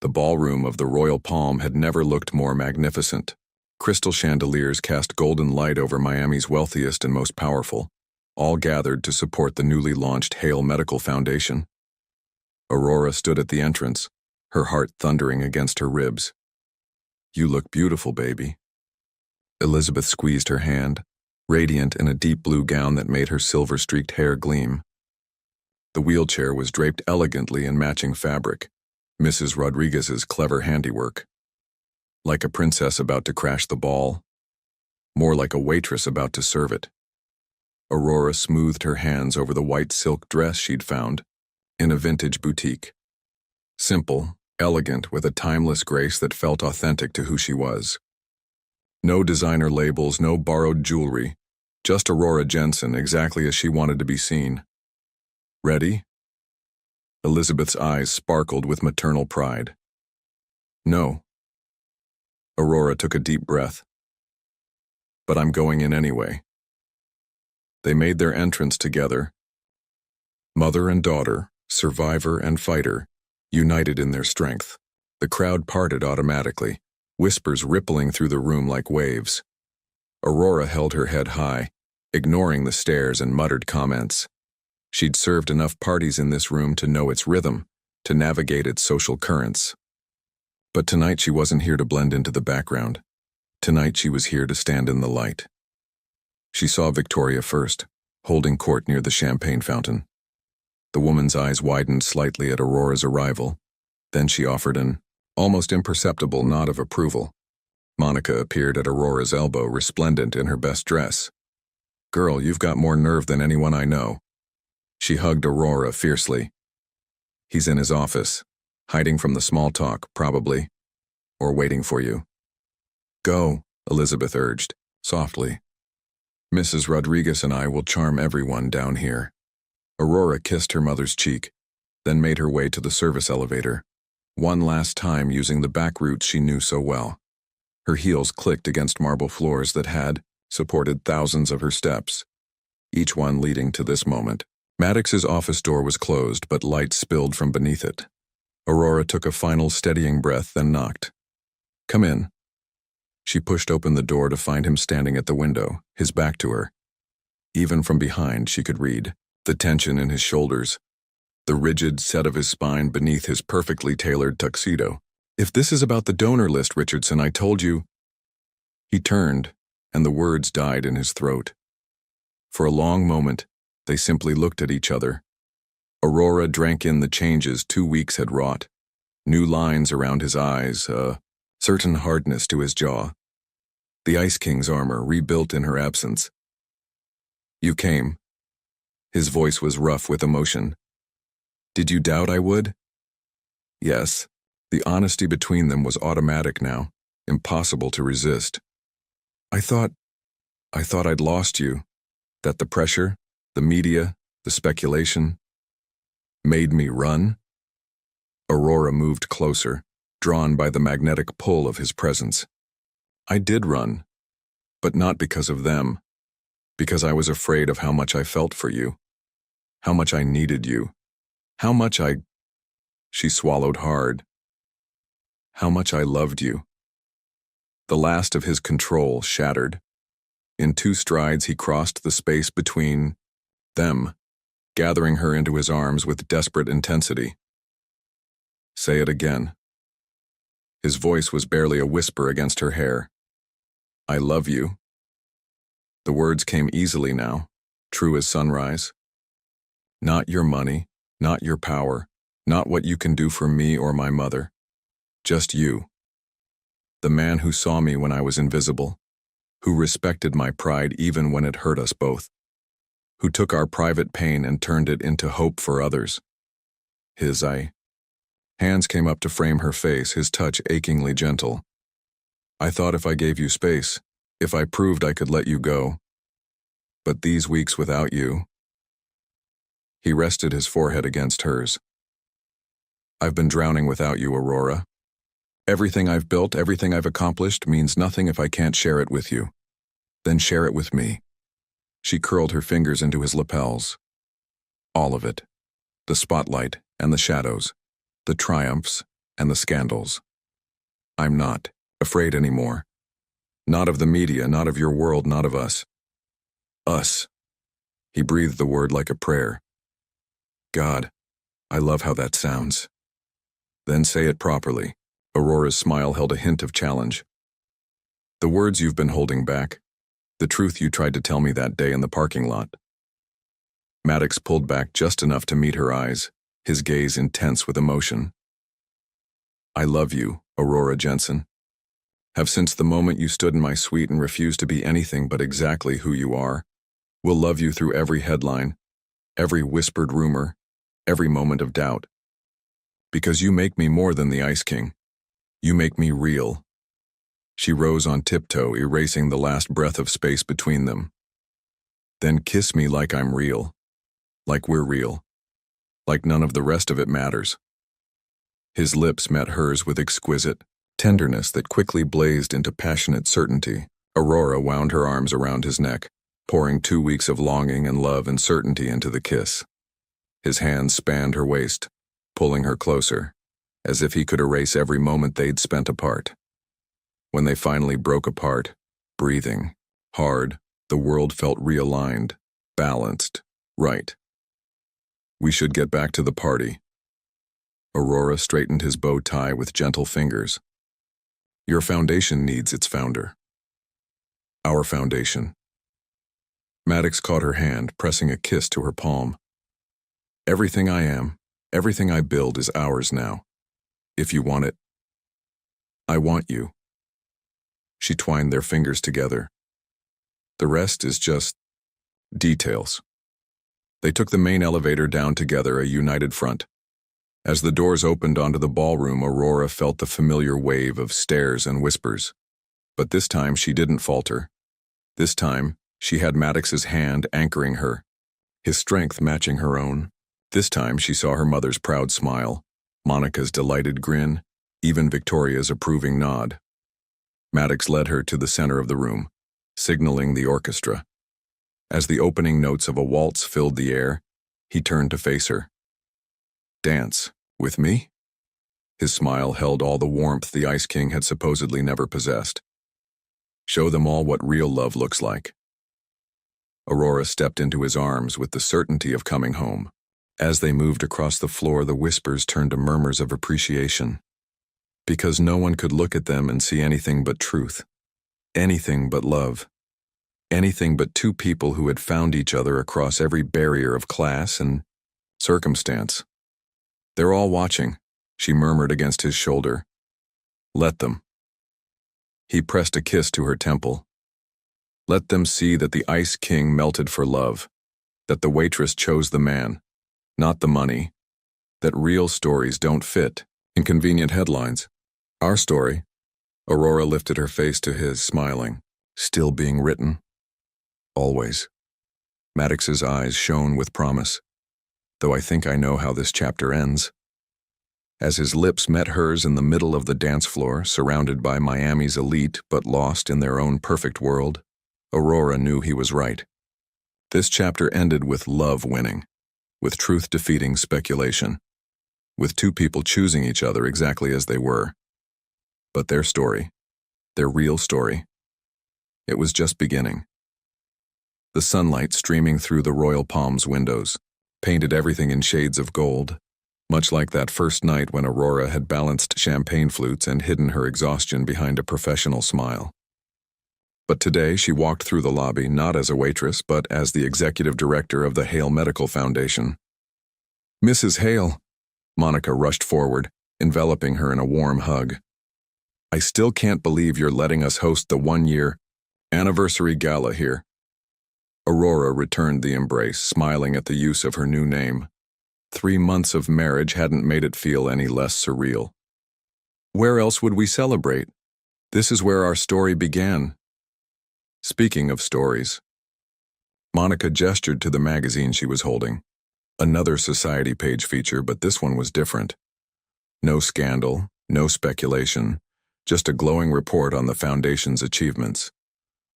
The ballroom of the Royal Palm had never looked more magnificent. Crystal chandeliers cast golden light over Miami's wealthiest and most powerful, all gathered to support the newly launched Hale Medical Foundation. Aurora stood at the entrance, her heart thundering against her ribs. "You look beautiful, baby." Elizabeth squeezed her hand, radiant in a deep blue gown that made her silver-streaked hair gleam. The wheelchair was draped elegantly in matching fabric, Mrs. Rodriguez's clever handiwork. Like a princess about to crash the ball, more like a waitress about to serve it. Aurora smoothed her hands over the white silk dress she'd found in a vintage boutique. Simple, elegant, with a timeless grace that felt authentic to who she was. No designer labels, no borrowed jewelry, just Aurora Jensen, exactly as she wanted to be seen. "Ready?" Elizabeth's eyes sparkled with maternal pride. "No." Aurora took a deep breath. "But I'm going in anyway." They made their entrance together. Mother and daughter, survivor and fighter, united in their strength. The crowd parted automatically, whispers rippling through the room like waves. Aurora held her head high, ignoring the stares and muttered comments. She'd served enough parties in this room to know its rhythm, to navigate its social currents. But tonight she wasn't here to blend into the background. Tonight she was here to stand in the light. She saw Victoria first, holding court near the champagne fountain. The woman's eyes widened slightly at Aurora's arrival. Then she offered an almost imperceptible nod of approval. Monica appeared at Aurora's elbow, resplendent in her best dress. "Girl, you've got more nerve than anyone I know." She hugged Aurora fiercely. "He's in his office, hiding from the small talk, probably, or waiting for you." "Go," Elizabeth urged, softly. "Mrs. Rodriguez and I will charm everyone down here." Aurora kissed her mother's cheek, then made her way to the service elevator, one last time using the back routes she knew so well. Her heels clicked against marble floors that had supported thousands of her steps, each one leading to this moment. Maddox's office door was closed, but light spilled from beneath it. Aurora took a final steadying breath, then knocked. "Come in." She pushed open the door to find him standing at the window, his back to her. Even from behind, she could read the tension in his shoulders, the rigid set of his spine beneath his perfectly tailored tuxedo. "If this is about the donor list, Richardson, I told you." He turned, and the words died in his throat. For a long moment, they simply looked at each other. Aurora drank in the changes 2 weeks had wrought. New lines around his eyes, a certain hardness to his jaw. The Ice King's armor rebuilt in her absence. "You came." His voice was rough with emotion. "Did you doubt I would?" Yes. The honesty between them was automatic now, impossible to resist. I thought I'd lost you, that the pressure, the media, the speculation, made me run." Aurora moved closer, drawn by the magnetic pull of his presence. "I did run, but not because of them, because I was afraid of how much I felt for you, how much I needed you, how much I—" She swallowed hard. "How much I loved you." The last of his control shattered. In 2 strides he crossed the space between them, gathering her into his arms with desperate intensity. "Say it again." His voice was barely a whisper against her hair. "I love you." The words came easily now, true as sunrise. "Not your money, not your power, not what you can do for me or my mother. Just you. The man who saw me when I was invisible, who respected my pride even when it hurt us both, who took our private pain and turned it into hope for others." Hands came up to frame her face, his touch achingly gentle. "I thought if I gave you space, if I proved I could let you go. But these weeks without you—" He rested his forehead against hers. "I've been drowning without you, Aurora. Everything I've built, everything I've accomplished means nothing if I can't share it with you. Then share it with me. She curled her fingers into his lapels. All of it. The spotlight and the shadows. The triumphs and the scandals. I'm not afraid anymore. Not of the media, not of your world, not of us. Us. He breathed the word like a prayer. God, I love how that sounds. Then say it properly. Aurora's smile held a hint of challenge. The words you've been holding back. The truth you tried to tell me that day in the parking lot. Maddox pulled back just enough to meet her eyes, his gaze intense with emotion. I love you, Aurora Jensen. Have since the moment you stood in my suite and refused to be anything but exactly who you are. Will love you through every headline, every whispered rumor, every moment of doubt. Because you make me more than the Ice King. You make me real. She rose on tiptoe, erasing the last breath of space between them. Then kiss me like I'm real. Like we're real. Like none of the rest of it matters. His lips met hers with exquisite tenderness that quickly blazed into passionate certainty. Aurora wound her arms around his neck, pouring 2 weeks of longing and love and certainty into the kiss. His hands spanned her waist, pulling her closer, as if he could erase every moment they'd spent apart. When they finally broke apart, breathing, hard, the world felt realigned, balanced, right. We should get back to the party. Aurora straightened his bow tie with gentle fingers. Your foundation needs its founder. Our foundation. Maddox caught her hand, pressing a kiss to her palm. Everything I am, everything I build is ours now. If you want it. I want you. She twined their fingers together. The rest is just details. They took the main elevator down together, a united front. As the doors opened onto the ballroom, Aurora felt the familiar wave of stares and whispers. But this time she didn't falter. This time, she had Maddox's hand anchoring her, his strength matching her own. This time she saw her mother's proud smile, Monica's delighted grin, even Victoria's approving nod. Maddox led her to the center of the room, signaling the orchestra. As the opening notes of a waltz filled the air, he turned to face her. Dance, with me? His smile held all the warmth the Ice King had supposedly never possessed. Show them all what real love looks like. Aurora stepped into his arms with the certainty of coming home. As they moved across the floor, the whispers turned to murmurs of appreciation. Because no one could look at them and see anything but truth. Anything but love. Anything but two people who had found each other across every barrier of class and circumstance. They're all watching, she murmured against his shoulder. Let them. He pressed a kiss to her temple. Let them see that the Ice King melted for love, that the waitress chose the man, not the money, that real stories don't fit in convenient headlines. Our story. Aurora lifted her face to his, smiling. Still being written. Always. Maddox's eyes shone with promise, though I think I know how this chapter ends. As his lips met hers in the middle of the dance floor, surrounded by Miami's elite but lost in their own perfect world, Aurora knew he was right. This chapter ended with love winning, with truth defeating speculation, with two people choosing each other exactly as they were. But their story, their real story, it was just beginning. The sunlight streaming through the Royal Palms windows painted everything in shades of gold, much like that first night when Aurora had balanced champagne flutes and hidden her exhaustion behind a professional smile. But today she walked through the lobby not as a waitress but as the executive director of the Hale Medical Foundation. Mrs. Hale, Monica rushed forward, enveloping her in a warm hug. I still can't believe you're letting us host the 1-year anniversary gala here. Aurora returned the embrace, smiling at the use of her new name. 3 months of marriage hadn't made it feel any less surreal. Where else would we celebrate? This is where our story began. Speaking of stories, Monica gestured to the magazine she was holding. Another society page feature, but this one was different. No scandal, No speculation, just a glowing report on the Foundation's achievements.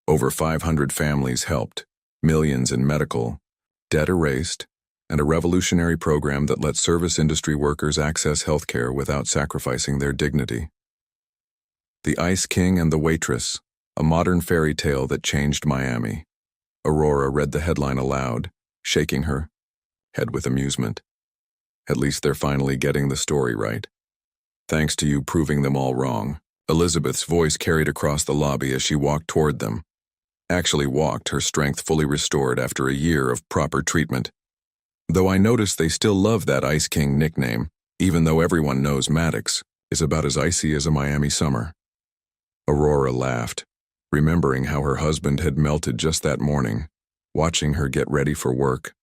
Over 500 families helped, millions in medical, debt erased, and a revolutionary program that let service industry workers access healthcare without sacrificing their dignity. The Ice King and the Waitress, a modern fairy tale that changed Miami. Aurora read the headline aloud, shaking her head with amusement. At least they're finally getting the story right. Thanks to you proving them all wrong. Elizabeth's voice carried across the lobby as she walked toward them. Actually walked, her strength fully restored after a year of proper treatment. Though I noticed they still love that Ice King nickname, even though everyone knows Maddox is about as icy as a Miami summer. Aurora laughed, remembering how her husband had melted just that morning, watching her get ready for work.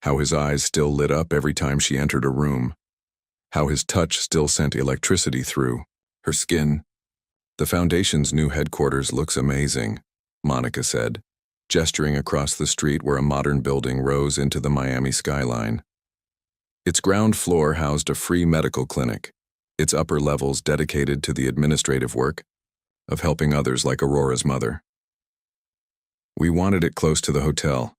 How his eyes still lit up every time she entered a room. How his touch still sent electricity through her skin. The Foundation's new headquarters looks amazing, Monica said, gesturing across the street where a modern building rose into the Miami skyline. Its ground floor housed a free medical clinic, its upper levels dedicated to the administrative work of helping others like Aurora's mother. We wanted it close to the hotel.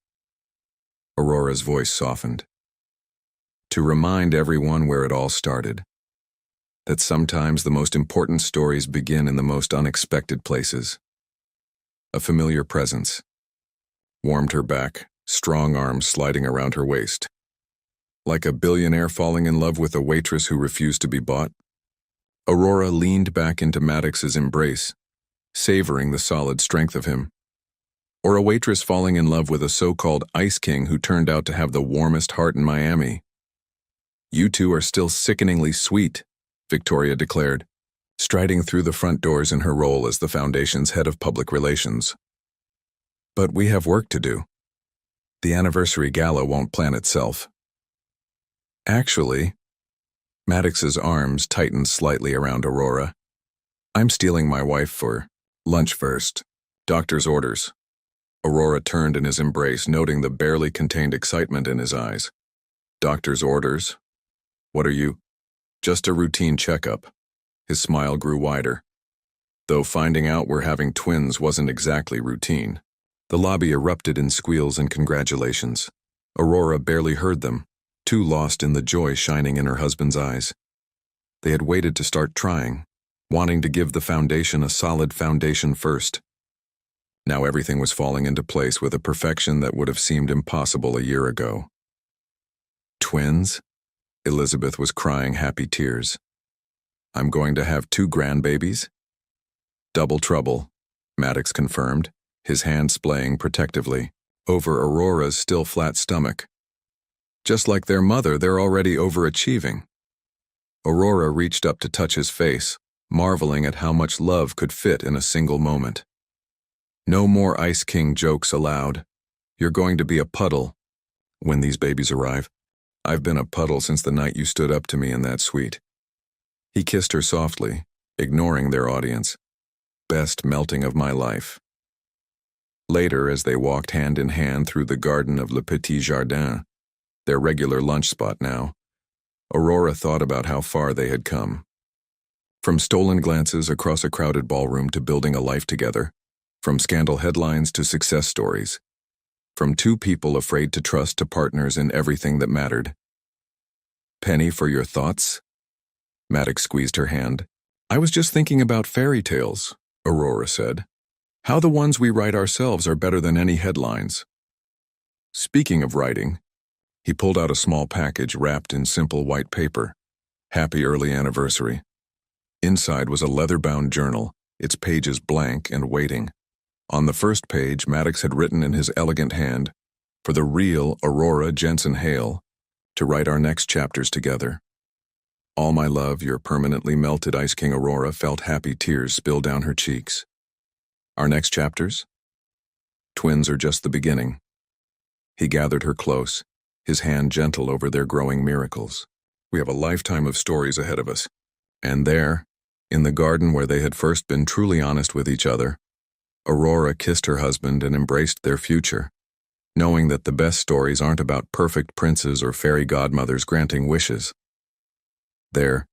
Aurora's voice softened. To remind everyone where it all started. That sometimes the most important stories begin in the most unexpected places. A familiar presence warmed her back, strong arms sliding around her waist. Like a billionaire falling in love with a waitress who refused to be bought, Aurora leaned back into Maddox's embrace, savoring the solid strength of him. Or a waitress falling in love with a so-called Ice King who turned out to have the warmest heart in Miami. You two are still sickeningly sweet, Victoria declared, striding through the front doors in her role as the Foundation's head of public relations. But we have work to do. The anniversary gala won't plan itself. Actually, Maddox's arms tightened slightly around Aurora. I'm stealing my wife for lunch first. Doctor's orders. Aurora turned in his embrace, noting the barely contained excitement in his eyes. Doctor's orders? What are you? Just a routine checkup. His smile grew wider. Though finding out we're having twins wasn't exactly routine. The lobby erupted in squeals and congratulations. Aurora barely heard them, too lost in the joy shining in her husband's eyes. They had waited to start trying, wanting to give the Foundation a solid foundation first. Now everything was falling into place with a perfection that would have seemed impossible a year ago. Twins? Elizabeth was crying happy tears. I'm going to have 2 grandbabies? Double trouble, Maddox confirmed, his hand splaying protectively over Aurora's still flat stomach. Just like their mother, they're already overachieving. Aurora reached up to touch his face, marveling at how much love could fit in a single moment. No more Ice King jokes allowed. You're going to be a puddle when these babies arrive. I've been a puddle since the night you stood up to me in that suite. He kissed her softly, ignoring their audience. Best melting of my life. Later, as they walked hand in hand through the garden of Le Petit Jardin, their regular lunch spot now, Aurora thought about how far they had come. From stolen glances across a crowded ballroom to building a life together, from scandal headlines to success stories, from 2 people afraid to trust to partners in everything that mattered. Penny for your thoughts? Maddox squeezed her hand. I was just thinking about fairy tales, Aurora said. How the ones we write ourselves are better than any headlines. Speaking of writing, he pulled out a small package wrapped in simple white paper. Happy early anniversary. Inside was a leather-bound journal, its pages blank and waiting. On the first page, Maddox had written in his elegant hand, for the real Aurora Jensen Hale, to write our next chapters together. All my love, your permanently melted Ice King. Aurora felt happy tears spill down her cheeks. Our next chapters? Twins are just the beginning. He gathered her close, his hand gentle over their growing miracles. We have a lifetime of stories ahead of us. And there, in the garden where they had first been truly honest with each other, Aurora kissed her husband and embraced their future, knowing that the best stories aren't about perfect princes or fairy godmothers granting wishes. There,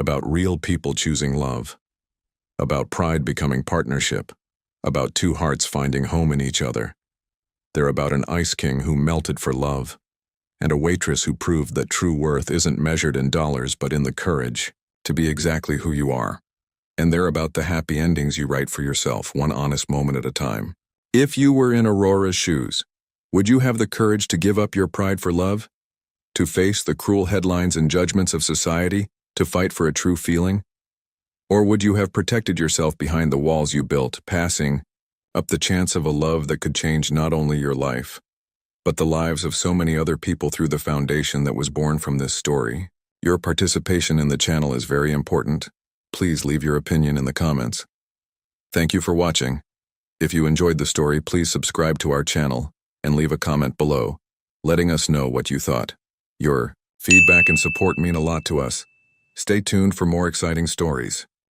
about real people choosing love, about pride becoming partnership, about two hearts finding home in each other. They're about an ice king who melted for love, and a waitress who proved that true worth isn't measured in dollars but in the courage to be exactly who you are. And they're about the happy endings you write for yourself, one honest moment at a time. If you were in Aurora's shoes, would you have the courage to give up your pride for love? To face the cruel headlines and judgments of society? To fight for a true feeling? Or would you have protected yourself behind the walls you built, passing up the chance of a love that could change not only your life, but the lives of so many other people through the foundation that was born from this story? Your participation in the channel is very important. Please leave your opinion in the comments. Thank you for watching. If you enjoyed the story, please subscribe to our channel and leave a comment below, letting us know what you thought. Your feedback and support mean a lot to us. Stay tuned for more exciting stories.